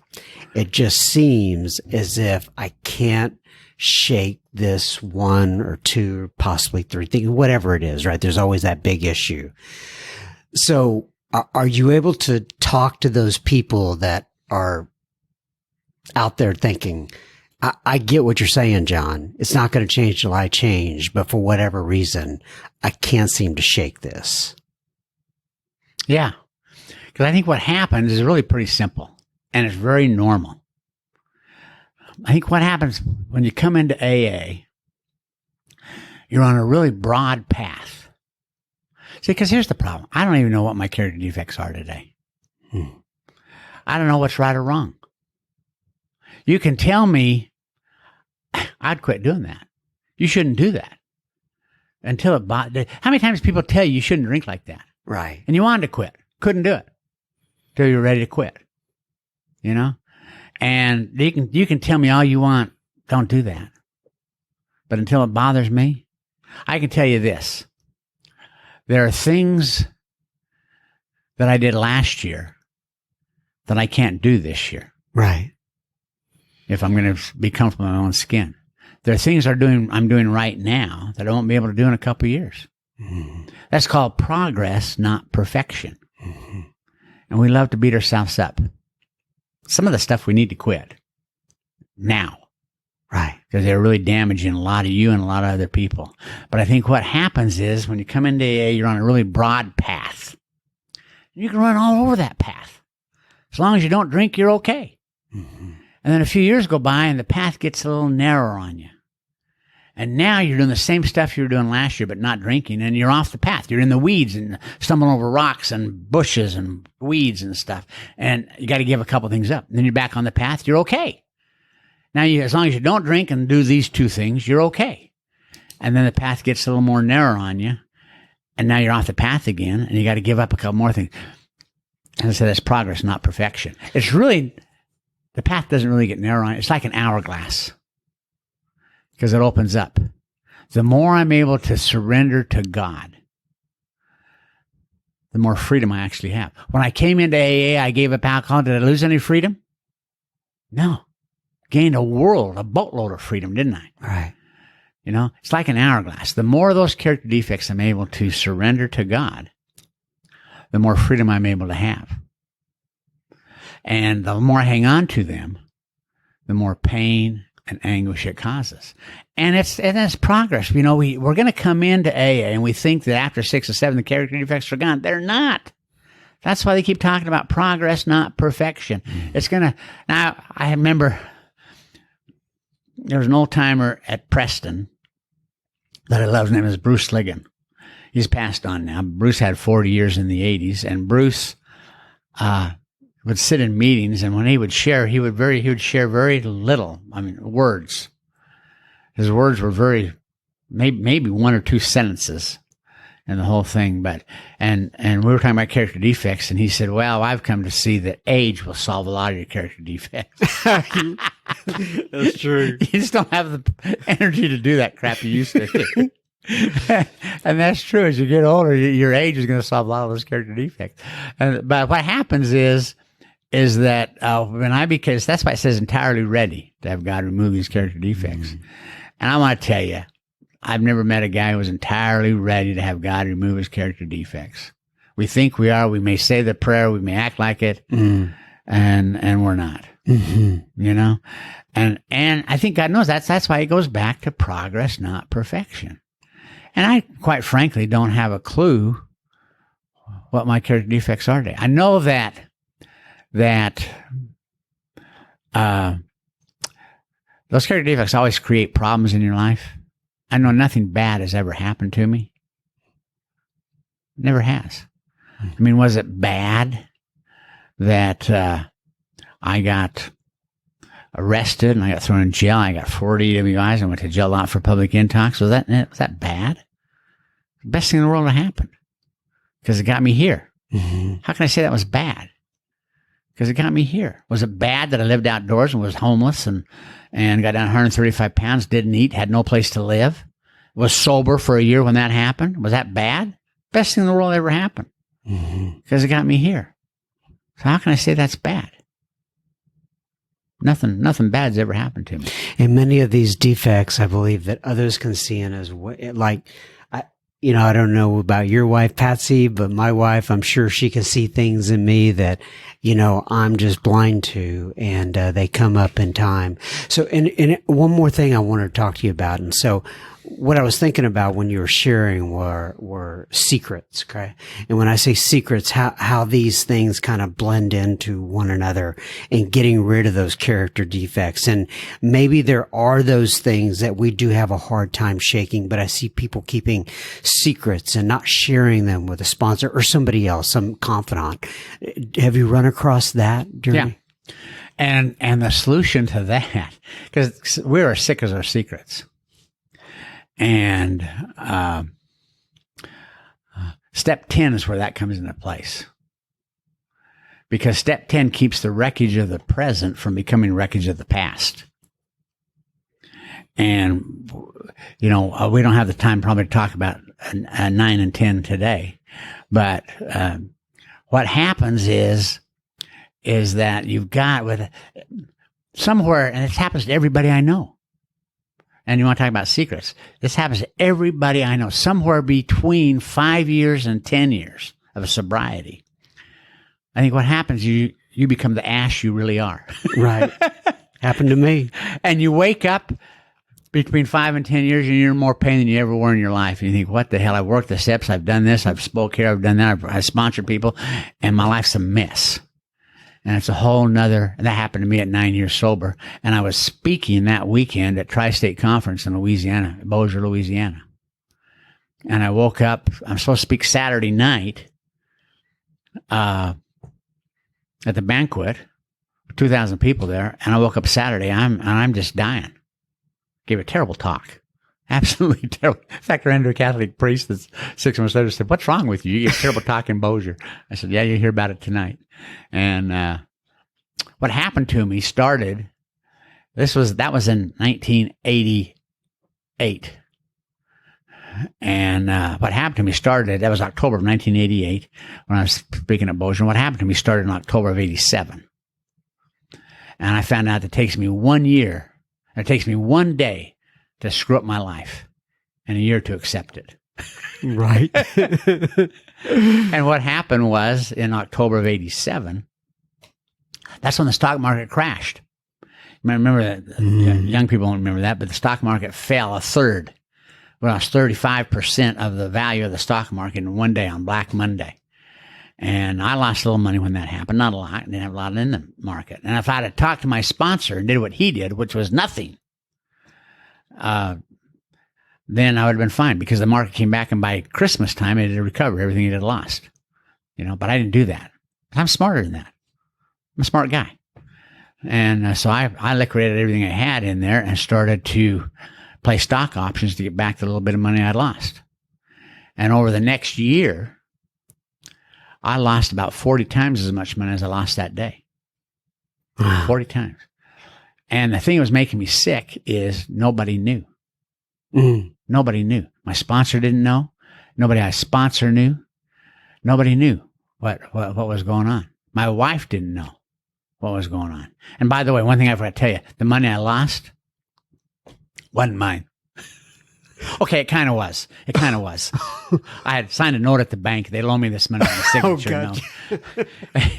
it just seems as if I can't shake this one or two, or possibly three things, whatever it is, right? There's always that big issue. So are you able to talk to those people that are out there thinking, I get what you're saying, John. It's not going to change till I change, but for whatever reason, I can't seem to shake this. Yeah. Because I think what happens is really pretty simple, and it's very normal. I think what happens when you come into AA, you're on a really broad path. See, because here's the problem. I don't even know what my character defects are today. I don't know what's right or wrong. You can tell me, I'd quit doing that. You shouldn't do that. How many times people tell you shouldn't drink like that? Right. And you wanted to quit. Couldn't do it. Till you're ready to quit. And you can tell me all you want. Don't do that. But until it bothers me, I can tell you this. There are things that I did last year that I can't do this year. Right. If I'm going to be comfortable in my own skin. There are things I'm doing right now that I won't be able to do in a couple of years. Mm-hmm. That's called progress, not perfection. Mm-hmm. And we love to beat ourselves up. Some of the stuff we need to quit now. Right. Because they're really damaging a lot of you and a lot of other people. But I think what happens is when you come into AA, you're on a really broad path. You can run all over that path. As long as you don't drink, you're okay. Mm-hmm. And then a few years go by and the path gets a little narrower on you. And now you're doing the same stuff you were doing last year, but not drinking, and you're off the path. You're in the weeds and stumbling over rocks and bushes and weeds and stuff. And you got to give a couple things up. And then you're back on the path. You're okay. Now, as long as you don't drink and do these two things, you're okay. And then the path gets a little more narrow on you. And now you're off the path again, and you got to give up a couple more things. And I said, that's progress, not perfection. It's really, the path doesn't really get narrow on it. It's like an hourglass. Because it opens up. The more I'm able to surrender to God, the more freedom I actually have. When I came into AA, I gave up alcohol. Did I lose any freedom? No. Gained a boatload of freedom, didn't I? Right. It's like an hourglass. The more of those character defects I'm able to surrender to God, the more freedom I'm able to have. And the more I hang on to them, the more pain and anguish it causes. And it's progress. We're going to come into AA and we think that after 6 or 7, the character defects are gone. They're not. That's why they keep talking about progress, not perfection. Now, I remember there was an old timer at Preston that I love. His name is Bruce Ligon. He's passed on now. Bruce had 40 years in the 80s, and Bruce, would sit in meetings, and when he would share, he would share very little. Words. His words were maybe 1 or 2 sentences in the whole thing. But and we were talking about character defects, and he said, "Well, I've come to see that age will solve a lot of your character defects." That's true. You just don't have the energy to do that crap you used to. And that's true. As you get older, your age is going to solve a lot of those character defects. But what happens is that because that's why it says entirely ready to have God remove these character defects. Mm-hmm. And I want to tell you, I've never met a guy who was entirely ready to have God remove his character defects. We think we are. We may say the prayer. We may act like it. Mm. And we're not. Mm-hmm. And I think God knows that's why it goes back to progress, not perfection. And I, quite frankly, don't have a clue what my character defects are today. I know that those character defects always create problems in your life. I know nothing bad has ever happened to me. Never has. I mean, was it bad that I got arrested and I got thrown in jail? I got 40 DWIs. I went to jail a lot for public intox. Was that bad? The best thing in the world that happened because it got me here. Mm-hmm. How can I say that was bad? Because it got me here. Was it bad that I lived outdoors and was homeless and got down 135 pounds, didn't eat, had no place to live, was sober for a year when that happened? Was that bad? Best thing in the world ever happened because it got me here. So how can I say that's bad? Nothing bad's ever happened to me. And many of these defects, I believe that others can see in as like, I don't know about your wife, Patsy, but my wife, I'm sure she can see things in me that, I'm just blind to, and they come up in time. So, and one more thing I wanted to talk to you about. And so what I was thinking about when you were sharing were secrets. Okay. And when I say secrets, how these things kind of blend into one another and getting rid of those character defects. And maybe there are those things that we do have a hard time shaking, but I see people keeping secrets and not sharing them with a sponsor or somebody else, some confidant. Have you run across that? Jeremy? Yeah. And the solution to that, because we're as sick as our secrets. And step 10 is where that comes into place. Because step 10 keeps the wreckage of the present from becoming wreckage of the past. And, we don't have the time probably to talk about 9 and 10 today. But what happens is that you've got with somewhere, and this happens to everybody I know. And you want to talk about secrets. This happens to everybody I know, somewhere between 5 years and 10 years of sobriety. I think what happens, you become the ash you really are. Right. Happened to me. And you wake up between 5 and 10 years and you're in more pain than you ever were in your life. And you think, what the hell? I've worked the steps. I've done this. I've spoke here. I've done that. I've sponsored people. And my life's a mess. And it's a whole nother, and that happened to me at 9 years sober. And I was speaking that weekend at Tri-State Conference in Louisiana, Bossier, Louisiana. And I woke up, I'm supposed to speak Saturday night, at the banquet, 2,000 people there. And I woke up Saturday, I'm just dying. Gave a terrible talk. Absolutely terrible. In fact, I ran into a Catholic priest that's 6 months later said, "What's wrong with you? You get terrible talk in Bossier." I said, "Yeah, you'll hear about it tonight." And what happened to me started, that was in 1988. And what happened to me started, that was October of 1988 when I was speaking at Bossier. What happened to me started in October of 87. And I found out that it takes me 1 year, it takes me 1 day to screw up my life and a year to accept it. Right. And what happened was in October of 87, that's when the stock market crashed. Remember that? Young people don't remember that, but the stock market fell a third. We lost 35% of the value of the stock market in 1 day on Black Monday. And I lost a little money when that happened. Not a lot. I didn't have a lot in the market. And if I'd have talked to my sponsor and did what he did, which was nothing, then I would have been fine because the market came back and by Christmas time it had recovered everything it had lost. But I didn't do that. I'm smarter than that. I'm a smart guy. And so I liquidated everything I had in there and started to play stock options to get back the little bit of money I'd lost. And over the next year, I lost about 40 times as much money as I lost that day. 40 times. And the thing that was making me sick is nobody knew. Nobody knew. My sponsor didn't know. Nobody I sponsor knew. Nobody knew what was going on. My wife didn't know what was going on. And by the way, one thing I forgot to tell you, the money I lost wasn't mine. Okay, it kind of was. It kind of was. I had signed a note at the bank. They loaned me this money on the signature note.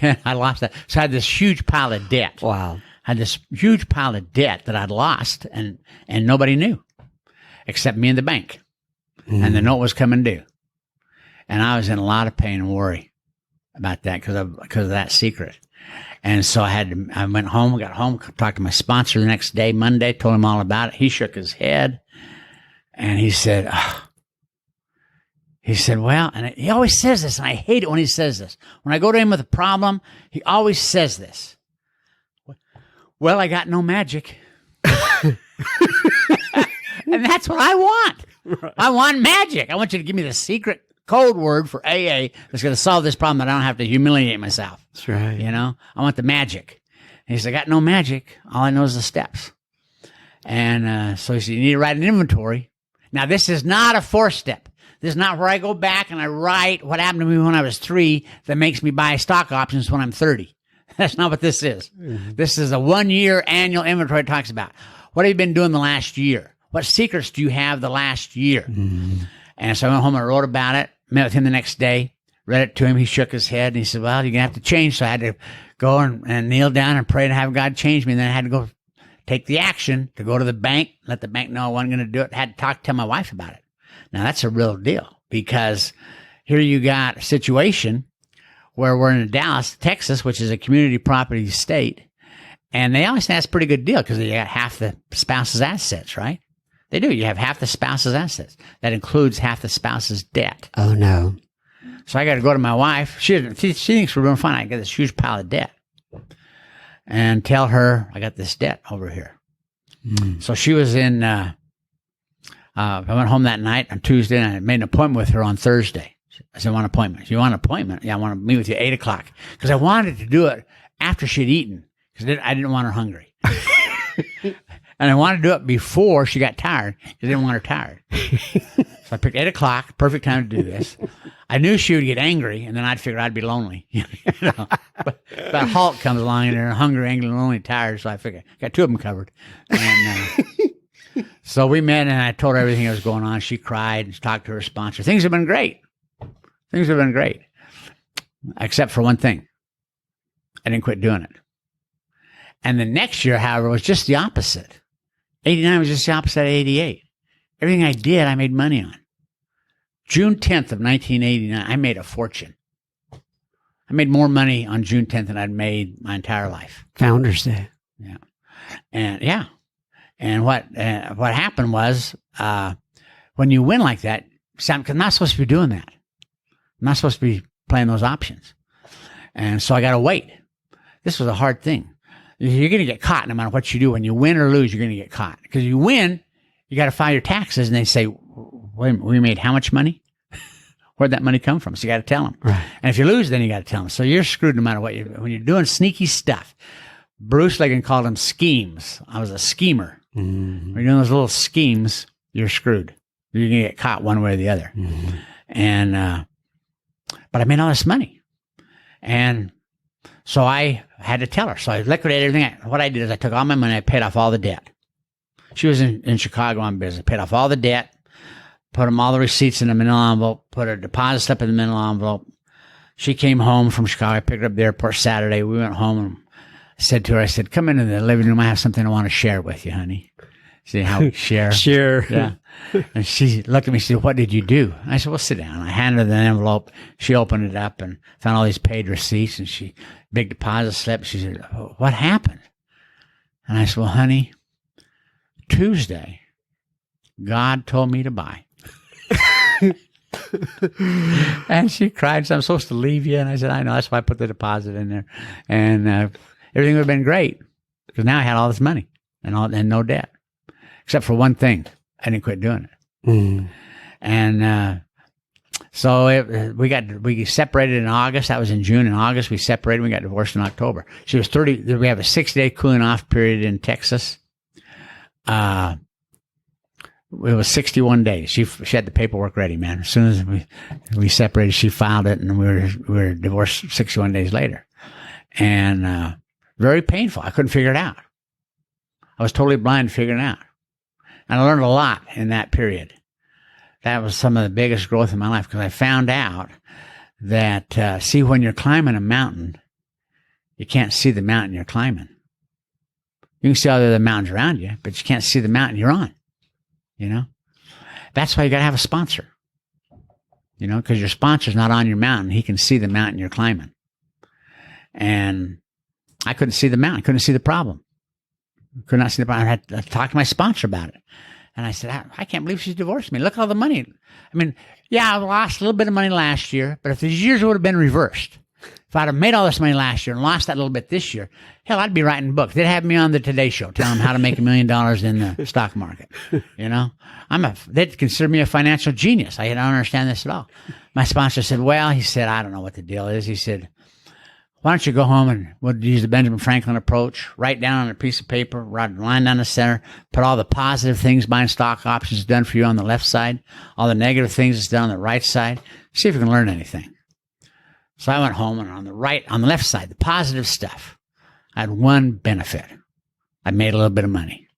And I lost that. So I had this huge pile of debt. Wow. I had this huge pile of debt that I'd lost, and nobody knew except me and the bank. And the note was coming due. And I was in a lot of pain and worry about that because of that secret. And so I went home, got home, talked to my sponsor the next day, Monday, told him all about it. He shook his head and he said, He said, well, and he always says this, and I hate it when he says this. When I go to him with a problem, he always says this. Well, I got no magic. And that's what I want. Right. I want magic. I want you to give me the secret code word for AA that's going to solve this problem that I don't have to humiliate myself. That's right. You know, I want the magic. And he said, I got no magic. All I know is the steps. And so he said, you need to write an inventory. Now, this is not a 4-step. This is not where I go back and I write what happened to me when I was 3 that makes me buy stock options when I'm 30. That's not what this is. Mm-hmm. This is a 1-year annual inventory it talks about. What have you been doing the last year? What secrets do you have the last year? Mm-hmm. And so I went home and wrote about it, met with him the next day, read it to him. He shook his head and he said, well, you're going to have to change. So I had to go and kneel down and pray to have God change me. And then I had to go take the action to go to the bank, let the bank know I wasn't going to do it. I had to tell my wife about it. Now, that's a real deal because here you got a situation where we're in Dallas, Texas, which is a community property state. And they always say that's a pretty good deal because you got half the spouse's assets, right? They do. You have half the spouse's assets. That includes half the spouse's debt. Oh, no. So I got to go to my wife. She thinks we're doing fine. I got this huge pile of debt. And tell her I got this debt over here. Mm. So she was in, I went home that night on Tuesday and I made an appointment with her on Thursday. I said, I want an appointment. You want an appointment? Yeah, I want to meet with you at 8 o'clock. Because I wanted to do it after she'd eaten. Because I didn't want her hungry. And I wanted to do it before she got tired. I didn't want her tired. So I picked 8 o'clock, perfect time to do this. I knew she would get angry, and then I'd figure I'd be lonely. You know? But Hulk comes along, and they're hungry, angry, lonely, tired. So I figured I got 2 of them covered. And so we met, and I told her everything that was going on. She cried and talked to her sponsor. Things have been great. Things have been great, except for one thing. I didn't quit doing it. And the next year, however, was just the opposite. 89 was just the opposite of 88. Everything I did, I made money on. June 10th of 1989, I made a fortune. I made more money on June 10th than I'd made my entire life. Founders Day. Yeah. And what happened was, when you win like that, because I'm not supposed to be doing that. I'm not supposed to be playing those options. And so I got to wait. This was a hard thing. You're going to get caught no matter what you do. When you win or lose, you're going to get caught. Because you win, you got to file your taxes, and they say, wait a minute, we made how much money? Where'd that money come from? So you got to tell them. Right. And if you lose, then you got to tell them. So you're screwed no matter what you do. When you're doing sneaky stuff, Bruce Liggin called them schemes. I was a schemer. Mm-hmm. When you're doing those little schemes, you're screwed. You're going to get caught one way or the other. Mm-hmm. And, but I made all this money. And so I had to tell her. So I liquidated everything. What I did is I took all my money. I paid off all the debt. She was in Chicago on business. Paid off all the debt. Put all the receipts in a manila envelope. Put a deposit slip in the manila envelope. She came home from Chicago. I picked her up at the airport Saturday. We went home and I said to her, I said, come into the living room. I have something I want to share with you, honey. See how we share? Sure. Yeah. And she looked at me and said, what did you do? I said, well, sit down. I handed her the envelope. She opened it up and found all these paid receipts and big deposit slip. She said, oh, what happened? And I said, well, honey, Tuesday, God told me to buy. And she cried, so I'm supposed to leave you. And I said, I know. That's why I put the deposit in there. And everything would have been great because now I had all this money and no debt. Except for one thing. I didn't quit doing it. Mm. And so we separated in August. That was in June. In August, we separated. We got divorced in October. She was 30. We have a 6-day cooling off period in Texas. It was 61 days. She had the paperwork ready, man. As soon as we separated, she filed it, and we were divorced 61 days later. And very painful. I couldn't figure it out. I was totally blind to figuring it out. And I learned a lot in that period. That was some of the biggest growth in my life because I found out that, when you're climbing a mountain, you can't see the mountain you're climbing. You can see all the other mountains around you, but you can't see the mountain you're on. You know? That's why you got to have a sponsor. You know, because your sponsor's not on your mountain. He can see the mountain you're climbing. And I couldn't see the mountain. I couldn't see the problem. Could not see the problem. I had to talk to my sponsor about it. And I said, I can't believe she's divorced me. Look at all the money. I mean, yeah, I lost a little bit of money last year, but if the years would have been reversed, if I'd have made all this money last year and lost that little bit this year, hell, I'd be writing books. They'd have me on the Today Show telling them how to make $1 million in the stock market. You know, they'd consider me a financial genius. I don't understand this at all. My sponsor said, well, he said, I don't know what the deal is. He said, why don't you go home and we'll use the Benjamin Franklin approach, write down on a piece of paper, write a line down the center, put all the positive things buying stock options done for you on the left side, all the negative things that's done on the right side. See if you can learn anything. So I went home, and on the left side, the positive stuff, I had one benefit. I made a little bit of money.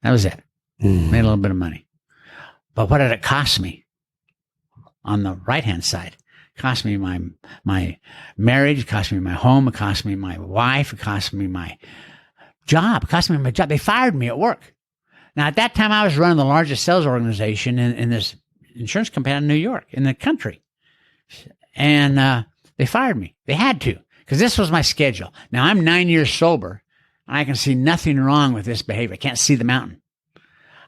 That was it. Made a little bit of money. But what did it cost me? On the right-hand side, it cost me my marriage, it cost me my home, it cost me my wife, it cost me my job, They fired me at work. Now, at that time, I was running the largest sales organization in this insurance company in New York, in the country. And they fired me. They had to, because this was my schedule. Now, I'm 9 years sober, and I can see nothing wrong with this behavior. I can't see the mountain.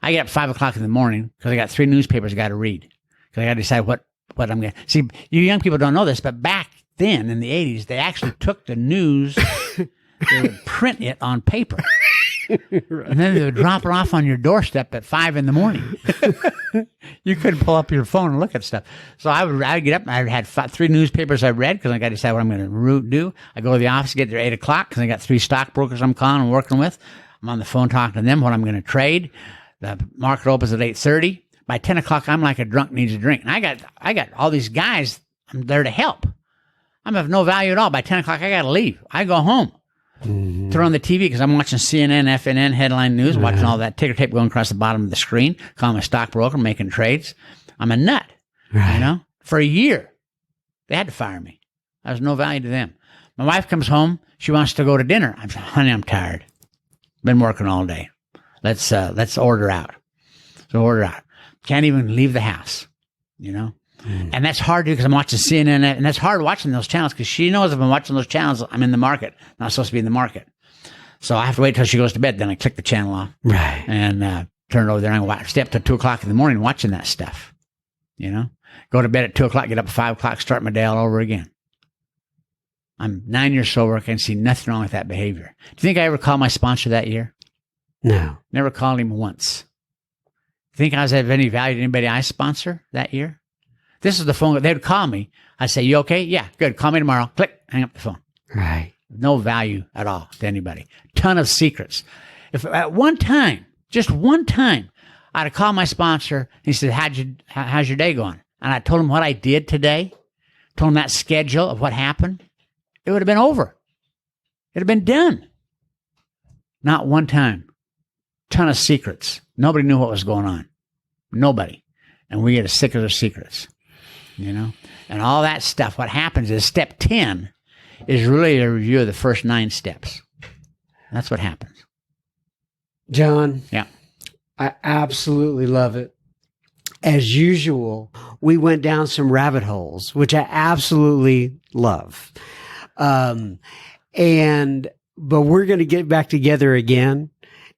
I get up 5 o'clock in the morning because I got 3 newspapers I got to read. Because I got to decide what I'm going to... See, you young people don't know this, but back then, in the 80s, they actually took the news, they would print it on paper. And then they would drop it off on your doorstep at 5 in the morning. You couldn't pull up your phone and look at stuff. So I'd get up, and I had 3 newspapers I read because I got to decide what I'm going to do. I go to the office, get there at 8 o'clock because I got 3 stockbrokers I'm calling and working with. I'm on the phone talking to them what I'm going to trade. The market opens at 8:30. By 10 o'clock, I'm like a drunk needs a drink. And I got all these guys. I'm there to help. I'm of no value at all. By 10 o'clock, I got to leave. I go home. Turn on the TV because I'm watching CNN, FNN, headline news, watching all that ticker tape going across the bottom of the screen, calling a stockbroker, making trades. I'm a nut, you know? For a year, they had to fire me. I was no value to them. My wife comes home. She wants to go to dinner. I'm saying, honey, I'm tired. Been working all day. Let's order out. So order out. Can't even leave the house, you know? And that's hard to do because I'm watching CNN, and that's hard watching those channels because she knows if I'm watching those channels, I'm in the market. Not supposed to be in the market. So I have to wait till she goes to bed. Then I click the channel off. Right. And turn it over there and stay up to 2 o'clock in the morning watching that stuff. You know? Go to bed at 2 o'clock, get up at 5 o'clock, start my day all over again. I'm 9 years sober. I can see nothing wrong with that behavior. Do you think I ever called my sponsor that year? No. Never called him once. Do you think I was of any value to anybody I sponsor that year? This is the phone. They would call me. I'd say, you okay? Yeah, good. Call me tomorrow. Click. Hang up the phone. Right. No value at all to anybody. Ton of secrets. If at one time, just one time, I'd have called my sponsor. He said, how's your day going? And I told him what I did today. Told him that schedule of what happened. It would have been over. It would have been done. Not one time. Ton of secrets. Nobody knew what was going on. Nobody. And we get sick of their secrets. You know, and all that stuff. What happens is step 10 is really a review of the first 9 steps. That's what happens. John. Yeah. I absolutely love it. As usual, we went down some rabbit holes, which I absolutely love. But we're going to get back together again,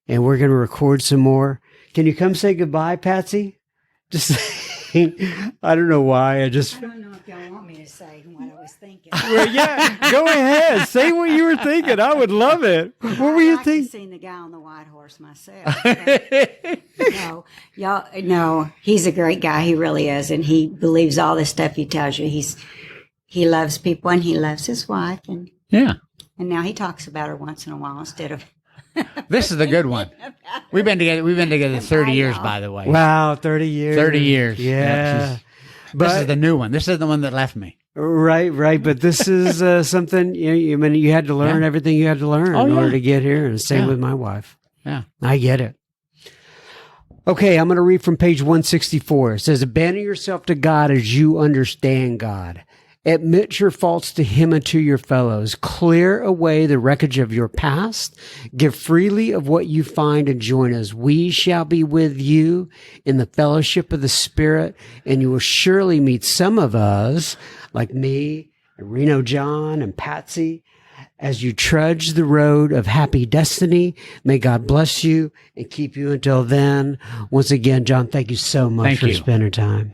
and we're going to record some more. Can you come say goodbye, Patsy? Just I don't know why. I don't know if y'all want me to say what I was thinking. Well, yeah, go ahead. Say what you were thinking. I would love it. What were you thinking? I've seen the guy on the white horse myself. No, he's a great guy. He really is, and he believes all the stuff he tells you. He loves people, and he loves his wife, and now he talks about her once in a while instead of. This is the good one. We've been together 30 years, by the way. Wow, 30 years. 30 years. Yeah. This is the new one. This is the one that left me. Right. But this is something, you had to learn everything you had to learn in order to get here. And same with my wife. Yeah. I get it. Okay, I'm going to read from page 164. It says, abandon yourself to God as you understand God. Admit your faults to him and to your fellows. Clear away the wreckage of your past. Give freely of what you find and join us. We shall be with you in the fellowship of the Spirit, and you will surely meet some of us, like me, and Reno John, and Patsy, as you trudge the road of happy destiny. May God bless you and keep you until then. Once again, John, thank you so much for spending time.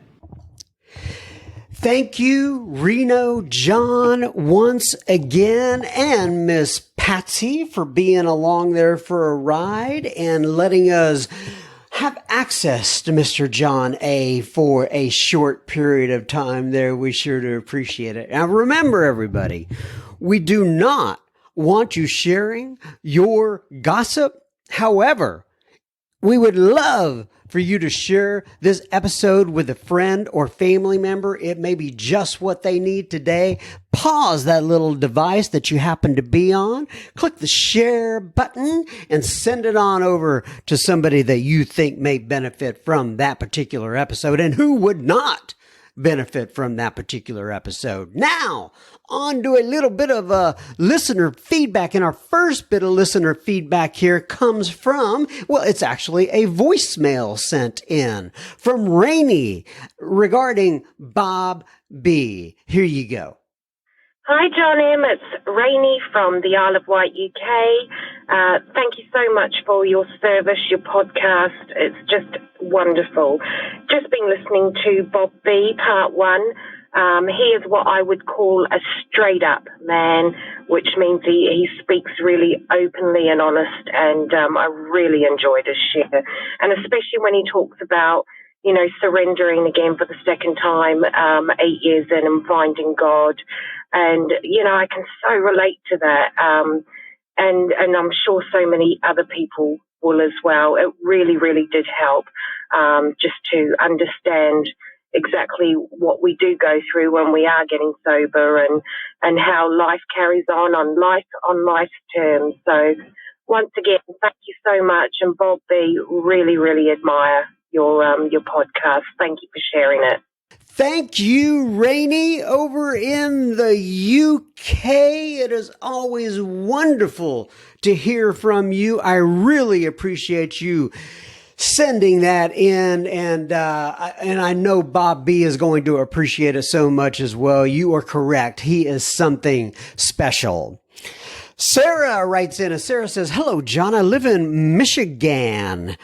Thank you, Reno, John, once again, and Miss Patsy for being along there for a ride and letting us have access to Mr. John A. for a short period of time there. We sure do appreciate it. Now, remember, everybody, we do not want you sharing your gossip. However, we would love for you to share this episode with a friend or family member. It may be just what they need today. Pause that little device that you happen to be on, click the share button, and send it on over to somebody that you think may benefit from that particular episode. And who would not benefit from that particular episode? Now, on to a little bit of listener feedback. And our first bit of listener feedback here comes from, well, it's actually a voicemail sent in from Rainey regarding Bob B. Here you go. Hi, John M. It's Rainey from the Isle of Wight, UK. Thank you so much for your service, your podcast. It's just wonderful. Just been listening to Bob B, part 1. He is what I would call a straight-up man, which means he speaks really openly and honest, and I really enjoyed his share. And especially when he talks about, you know, surrendering again for the second time, 8 years in, and finding God. And, you know, I can so relate to that. And I'm sure so many other people will as well. It really, really did help just to understand exactly what we do go through when we are getting sober, and how life carries on life's terms. So once again, thank you so much. And Bob B, really, really admire your podcast. Thank you for sharing it. Thank you, Rainey, over in the UK. It is always wonderful to hear from you. I really appreciate you sending that in, and I know Bob B is going to appreciate it so much as well. You are correct. He is something special. Sarah writes in, and Sarah says, "Hello, John. I live in Michigan."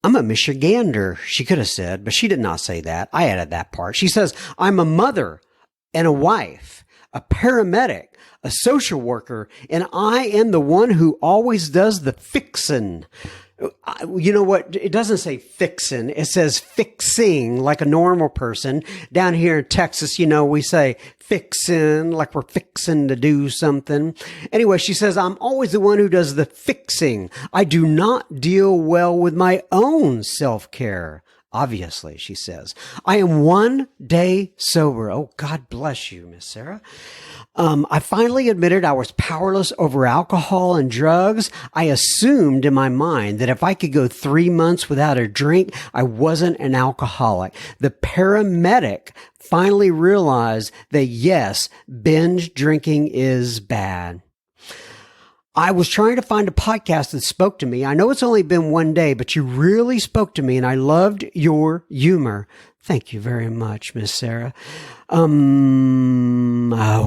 I'm a Michigander, she could have said, but she did not say that. I added that part. She says, "I'm a mother and a wife, a paramedic, a social worker, and I am the one who always does the fixin'." You know what? It doesn't say fixin'. It says fixing, like a normal person. Down here in Texas, you know, we say fixin', like we're fixin' to do something. Anyway, she says, "I'm always the one who does the fixing. I do not deal well with my own self-care." Obviously, she says, "I am 1 day sober." Oh, God bless you, Miss Sarah. "I finally admitted I was powerless over alcohol and drugs. I assumed in my mind that if I could go 3 months without a drink, I wasn't an alcoholic. The paramedic finally realized that, yes, binge drinking is bad. I was trying to find a podcast that spoke to me. I know it's only been 1 day, but you really spoke to me, and I loved your humor." Thank you very much, Miss Sarah. Oh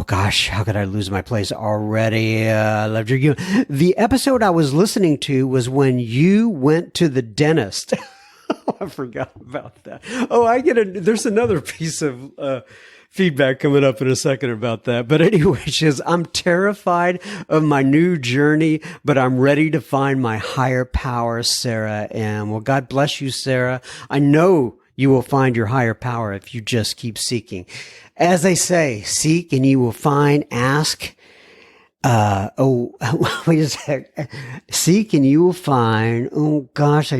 gosh, how could I lose my place already? I loved your humor. The episode I was listening to was when you went to the dentist. I forgot about that. Oh, there's another piece of, feedback coming up in a second about that. But anyway, she says, "I'm terrified of my new journey, but I'm ready to find my higher power, Sarah M." Well, God bless you, Sarah. I know you will find your higher power if you just keep seeking. As they say, seek and you will find, ask. Wait a sec. Seek and you will find. Oh gosh,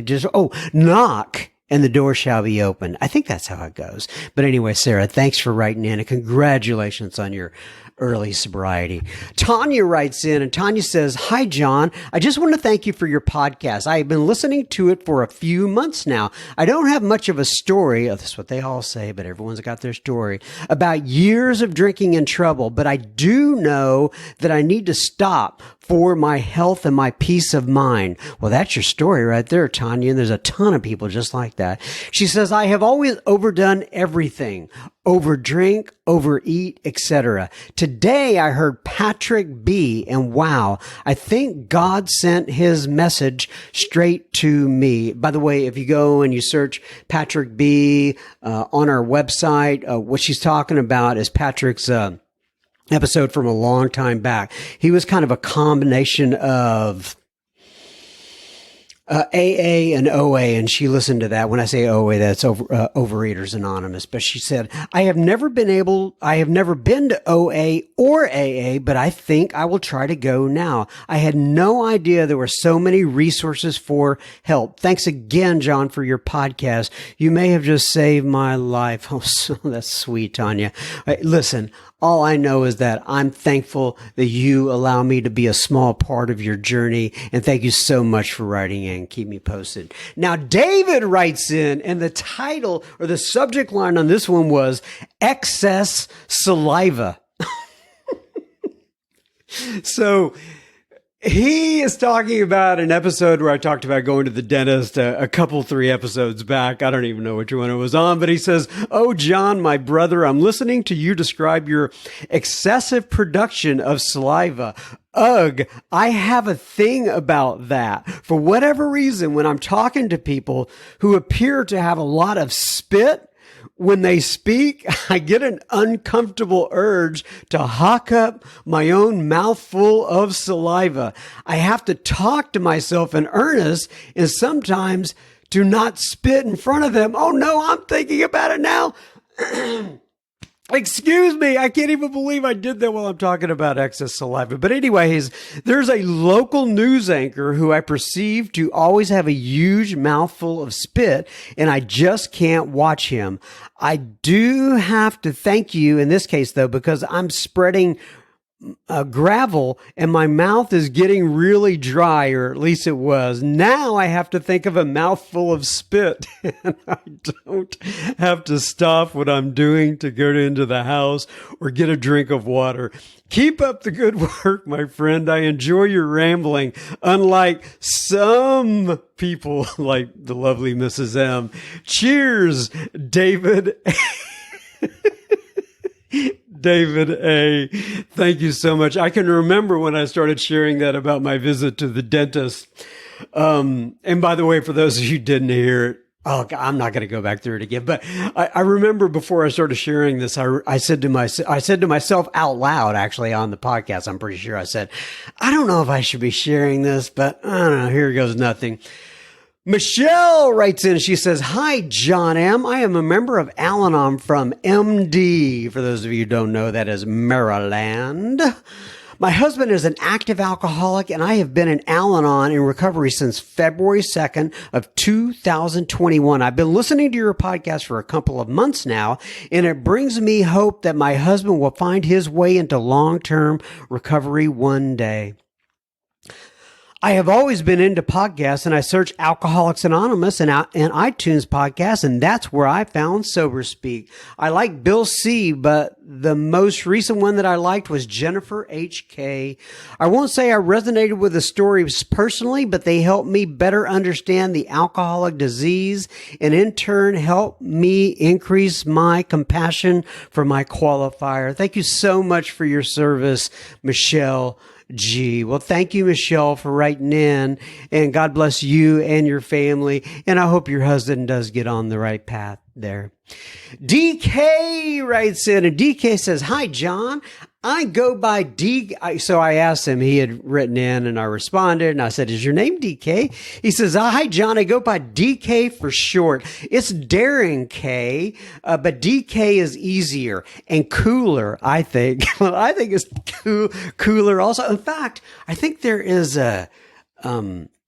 knock and the door shall be opened. I think that's how it goes. But anyway, Sarah, thanks for writing in, and congratulations on your early sobriety. Tanya writes in, and Tanya says, "Hi, John. I just want to thank you for your podcast. I have been listening to it for a few months now. I don't have much of a story," that's what they all say, but everyone's got their story, "about years of drinking and trouble, but I do know that I need to stop for my health and my peace of mind." Well, that's your story right there, Tanya, and there's a ton of people just like that. She says, "I have always overdone everything. overdrink, overeat, etc. Today I heard Patrick B, and wow, I think God sent his message straight to me. By the way, if you go and you search Patrick B on our website, what she's talking about is Patrick's episode from a long time back. He was kind of a combination of AA and OA, and she listened to that. When I say OA, that's Overeaters Anonymous. But she said, I have never been to OA or AA, but I think I will try to go now. I had no idea there were so many resources for help. Thanks again, John, for your podcast. You may have just saved my life. Oh, so that's sweet, Tanya. Listen, all I know is that I'm thankful that you allow me to be a small part of your journey. And thank you so much for writing in. Keep me posted. Now, David writes in, and the title or the subject line on this one was excess saliva. So he is talking about an episode where I talked about going to the dentist a couple, 3 episodes back. I don't even know which one it was on, but he says, oh, John, my brother, I'm listening to you describe your excessive production of saliva. Ugh, I have a thing about that. For whatever reason, when I'm talking to people who appear to have a lot of spit, when they speak, I get an uncomfortable urge to hawk up my own mouthful of saliva. I have to talk to myself in earnest and sometimes do not spit in front of them. Oh no, I'm thinking about it now. Excuse me, I can't even believe I did that while I'm talking about excess saliva. But anyways, there's a local news anchor who I perceive to always have a huge mouthful of spit, and I just can't watch him. I do have to thank you in this case, though, because I'm spreading gravel and my mouth is getting really dry, or at least it was. Now I have to think of a mouthful of spit and I don't have to stop what I'm doing to go into the house or get a drink of water. Keep up the good work, my friend. I enjoy your rambling, unlike some people like the lovely Mrs. M. Cheers, David. David A. Thank you so much. I can remember when I started sharing that about my visit to the dentist. And by the way, for those of you who didn't hear it, I'm not going to go back through it again. But I remember before I started sharing this, I said to myself out loud, actually on the podcast, I'm pretty sure I said, I don't know if I should be sharing this, but I don't know. Here goes nothing. Michelle writes in, she says, hi, John M. I am a member of Al-Anon from MD. For those of you who don't know, that is Maryland. My husband is an active alcoholic, and I have been in Al-Anon in recovery since February 2nd of 2021. I've been listening to your podcast for a couple of months now, and it brings me hope that my husband will find his way into long-term recovery one day. I have always been into podcasts, and I searched Alcoholics Anonymous and iTunes podcasts, and that's where I found Sober Speak. I like Bill C., but the most recent one that I liked was Jennifer H.K. I won't say I resonated with the stories personally, but they helped me better understand the alcoholic disease and in turn help me increase my compassion for my qualifier. Thank you so much for your service, Michelle G. Well, thank you, Michelle, for writing in, and God bless you and your family. And I hope your husband does get on the right path there. DK writes in, and DK says, hi, John. I go by DK. So I asked him, he had written in, and I responded, and I said, is your name DK? He says, hi, John. I go by DK for short. It's Daring K, but DK is easier and cooler, I think. Well, I think it's cooler also. In fact, I think there is a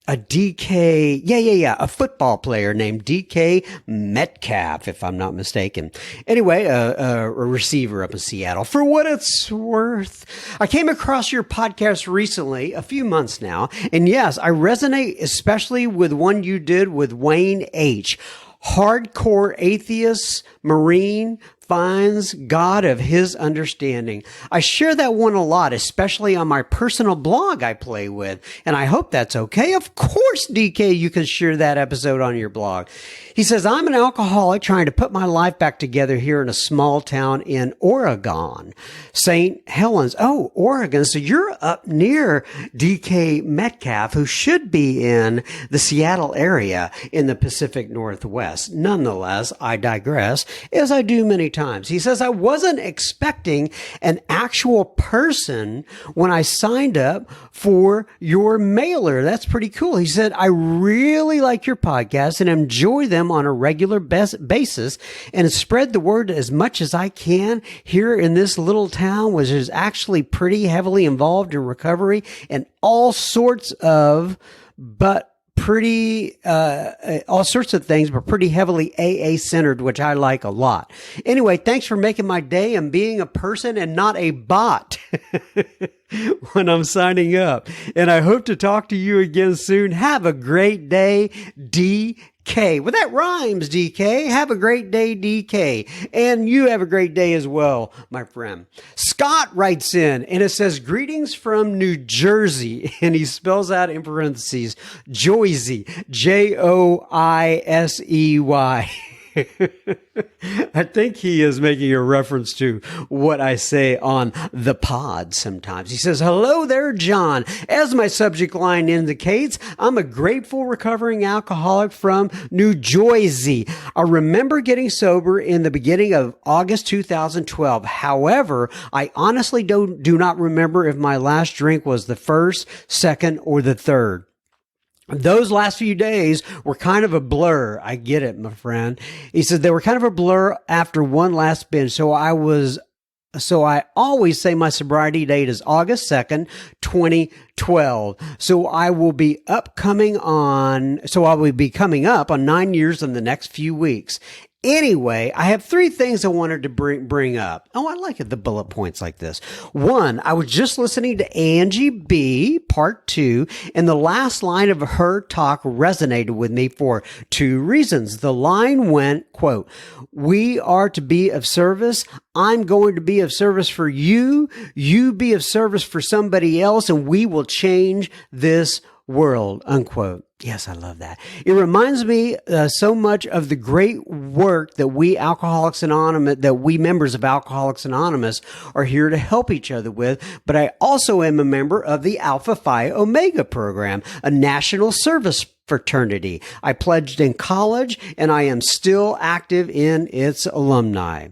DK, a football player named DK Metcalf, if I'm not mistaken. Anyway, a receiver up in Seattle. For what it's worth, I came across your podcast recently, a few months now, and yes, I resonate especially with one you did with Wayne H., hardcore atheist, Marine, finds God of his understanding. I share that one a lot, especially on my personal blog I play with, and I hope that's okay. Of course, DK, you can share that episode on your blog. He says, I'm an alcoholic trying to put my life back together here in a small town in Oregon, St. Helens. Oh, Oregon. So you're up near DK Metcalf, who should be in the Seattle area in the Pacific Northwest. Nonetheless, I digress, as I do many times. He says, I wasn't expecting an actual person when I signed up for your mailer. That's pretty cool. He said, I really like your podcast and enjoy them on a regular basis and spread the word as much as I can here in this little town, which is actually pretty heavily involved in recovery and all sorts of all sorts of things, but pretty heavily AA centered, which I like a lot. Anyway, thanks for making my day and being a person and not a bot when I'm signing up. And I hope to talk to you again soon. Have a great day, DK. Well, that rhymes, DK. Have a great day, DK. And you have a great day as well, my friend. Scott writes in, and it says, greetings from New Jersey. And he spells out in parentheses, Joyzy, Joisey. I think he is making a reference to what I say on the pod sometimes. He says, hello there, John. As my subject line indicates, I'm a grateful recovering alcoholic from New Jersey. I remember getting sober in the beginning of August 2012. However, I honestly do not remember if my last drink was the first, second, or the third. Those last few days were kind of a blur. I get it, my friend. He said they were kind of a blur after one last binge. So I always say my sobriety date is August 2nd, 2012. So I will be coming up on 9 years in the next few weeks. Anyway, I have three things I wanted to bring up. Oh, I like it, the bullet points like this. One, I was just listening to Angie B, part 2, and the last line of her talk resonated with me for two reasons. The line went, quote, we are to be of service. I'm going to be of service for you. You be of service for somebody else, and we will change this world, unquote. Yes, I love that. It reminds me so much of the great work that we members of Alcoholics Anonymous are here to help each other with. But I also am a member of the Alpha Phi Omega program, a national service fraternity. I pledged in college, and I am still active in its alumni.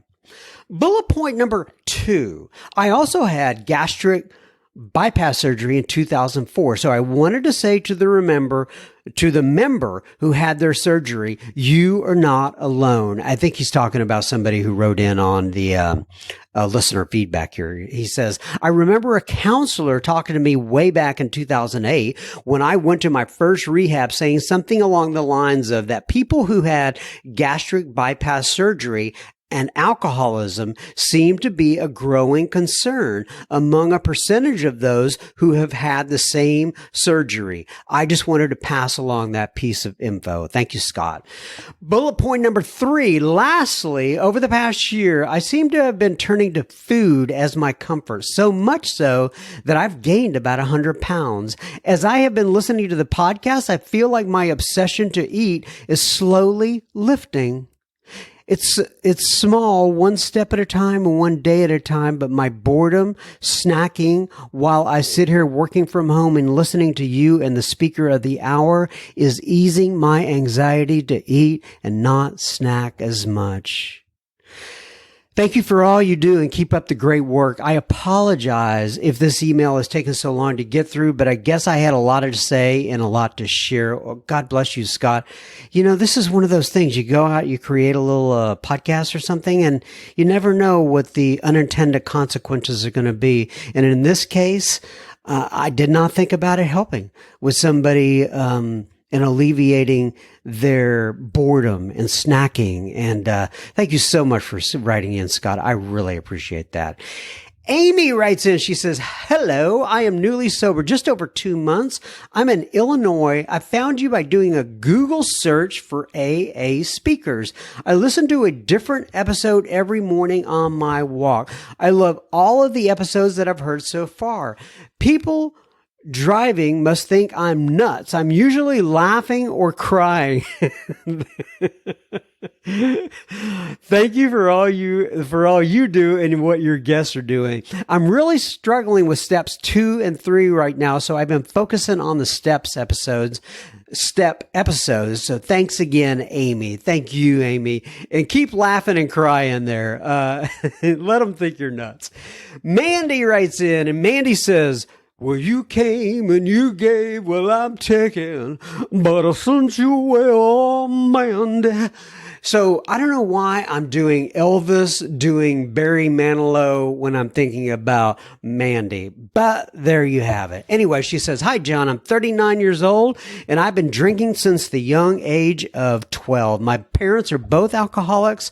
Bullet point number 2. I also had gastric bypass surgery in 2004. So I wanted to say to the member who had their surgery, you are not alone. I think he's talking about somebody who wrote in on the listener feedback here. He says, I remember a counselor talking to me way back in 2008 when I went to my first rehab saying something along the lines of that people who had gastric bypass surgery and alcoholism seem to be a growing concern among a percentage of those who have had the same surgery. I just wanted to pass along that piece of info. Thank you, Scott. Bullet point number 3. Lastly, over the past year, I seem to have been turning to food as my comfort, so much so that I've gained about 100 pounds. As I have been listening to the podcast, I feel like my obsession to eat is slowly lifting. It's small, one step at a time and one day at a time, but my boredom, snacking while I sit here working from home and listening to you and the speaker of the hour is easing my anxiety to eat and not snack as much. Thank you for all you do and keep up the great work. I apologize if this email has taken so long to get through, but I guess I had a lot to say and a lot to share. Oh, God bless you, Scott. You know, this is one of those things. You go out, you create a little podcast or something, and you never know what the unintended consequences are going to be. And in this case, I did not think about it helping with somebody and alleviating their boredom and snacking. And thank you so much for writing in, Scott. I really appreciate that. Amy writes in, she says, hello, I am newly sober, just over 2 months. I'm in Illinois. I found you by doing a Google search for AA speakers. I listen to a different episode every morning on my walk. I love all of the episodes that I've heard so far. People driving must think I'm nuts. I'm usually laughing or crying. Thank you for all you do and what your guests are doing. I'm really struggling with steps 2 and 3 right now, so I've been focusing on the step episodes. So thanks again, Amy. Thank you, Amy. And keep laughing and crying there. Let them think you're nuts. Mandy writes in, and Mandy says, well, you came and you gave, well, I'm taking, but I sent you away, oh, Mandy. So I don't know why I'm doing Elvis, doing Barry Manilow when I'm thinking about Mandy, but there you have it. Anyway, she says, hi, John, I'm 39 years old and I've been drinking since the young age of 12. My parents are both alcoholics,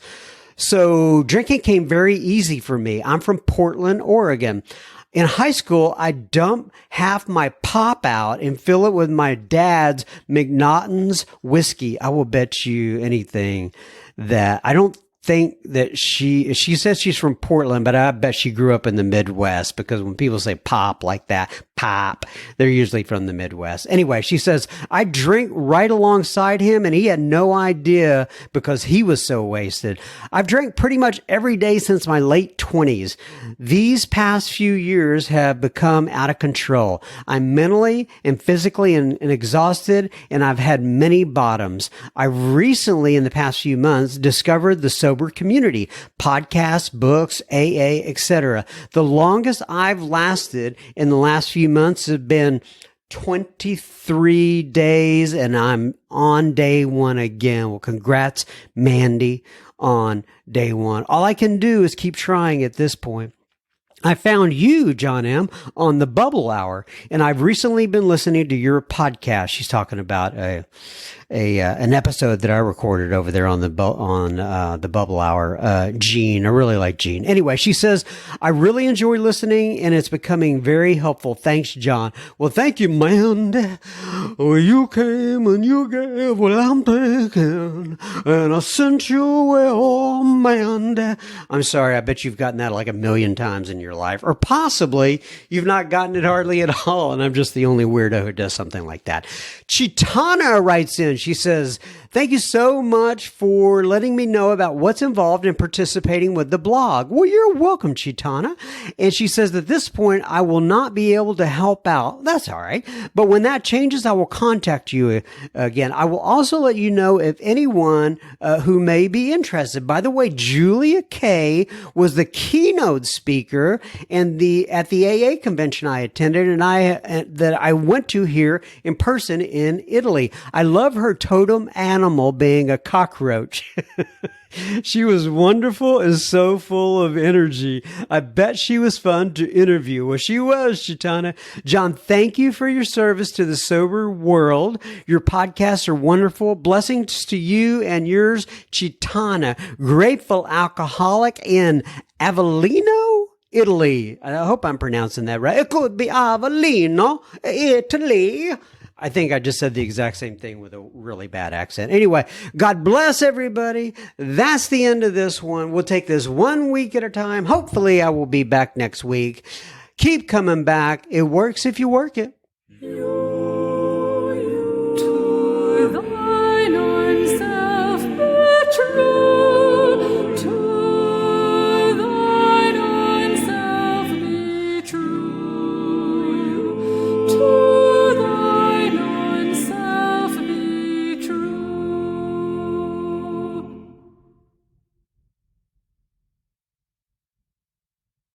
so drinking came very easy for me. I'm from Portland, Oregon. In high school, I dumped half my pop out and fill it with my dad's McNaughton's whiskey. I will bet you anything that I don't think that she says she's from Portland, but I bet she grew up in the Midwest, because when people say pop like that, pop, they're usually from the Midwest. Anyway, she says, I drink right alongside him and he had no idea because he was so wasted. I've drank pretty much every day since my late 20s. These past few years have become out of control. I'm mentally and physically and exhausted, and I've had many bottoms. I recently, in the past few months, discovered the sober community, podcasts, books, AA, etc. The longest I've lasted in the last few months have been 23 days, and I'm on day 1 again. Well, congrats, Mandy, on day 1. All I can do is keep trying at this point. I found you, John M., on the Bubble Hour, and I've recently been listening to your podcast. She's talking about an episode that I recorded over there on the Bubble Hour. Gene, I really like Gene. Anyway, she says, I really enjoy listening, and it's becoming very helpful. Thanks, John. Well, thank you, Mandy. Well, you came and you gave, well, I'm taking, and I sent you away, oh, Mandy. I'm sorry, I bet you've gotten that like a million times in your life, or possibly you've not gotten it hardly at all, and I'm just the only weirdo who does something like that. Chitana writes in, she says, thank you so much for letting me know about what's involved in participating with the blog. Well, you're welcome, Chitana. And she says, at this point, I will not be able to help out. That's all right. But when that changes, I will contact you again. I will also let you know if anyone who may be interested. By the way, Julia Kay was the keynote speaker at the AA convention I attended, and that I went to here in person in Italy. I love her totem animal being a cockroach. She was wonderful and so full of energy. I bet she was fun to interview. Well, she was, Chitana. John, thank you for your service to the sober world. Your podcasts are wonderful. Blessings to you and yours, Chitana. Grateful alcoholic in Avellino, Italy. I hope I'm pronouncing that right. It could be Avellino, Italy. I think I just said the exact same thing with a really bad accent. Anyway, God bless everybody. That's the end of this one. We'll take this 1 week at a time. Hopefully I will be back next week. Keep coming back. It works if you work it.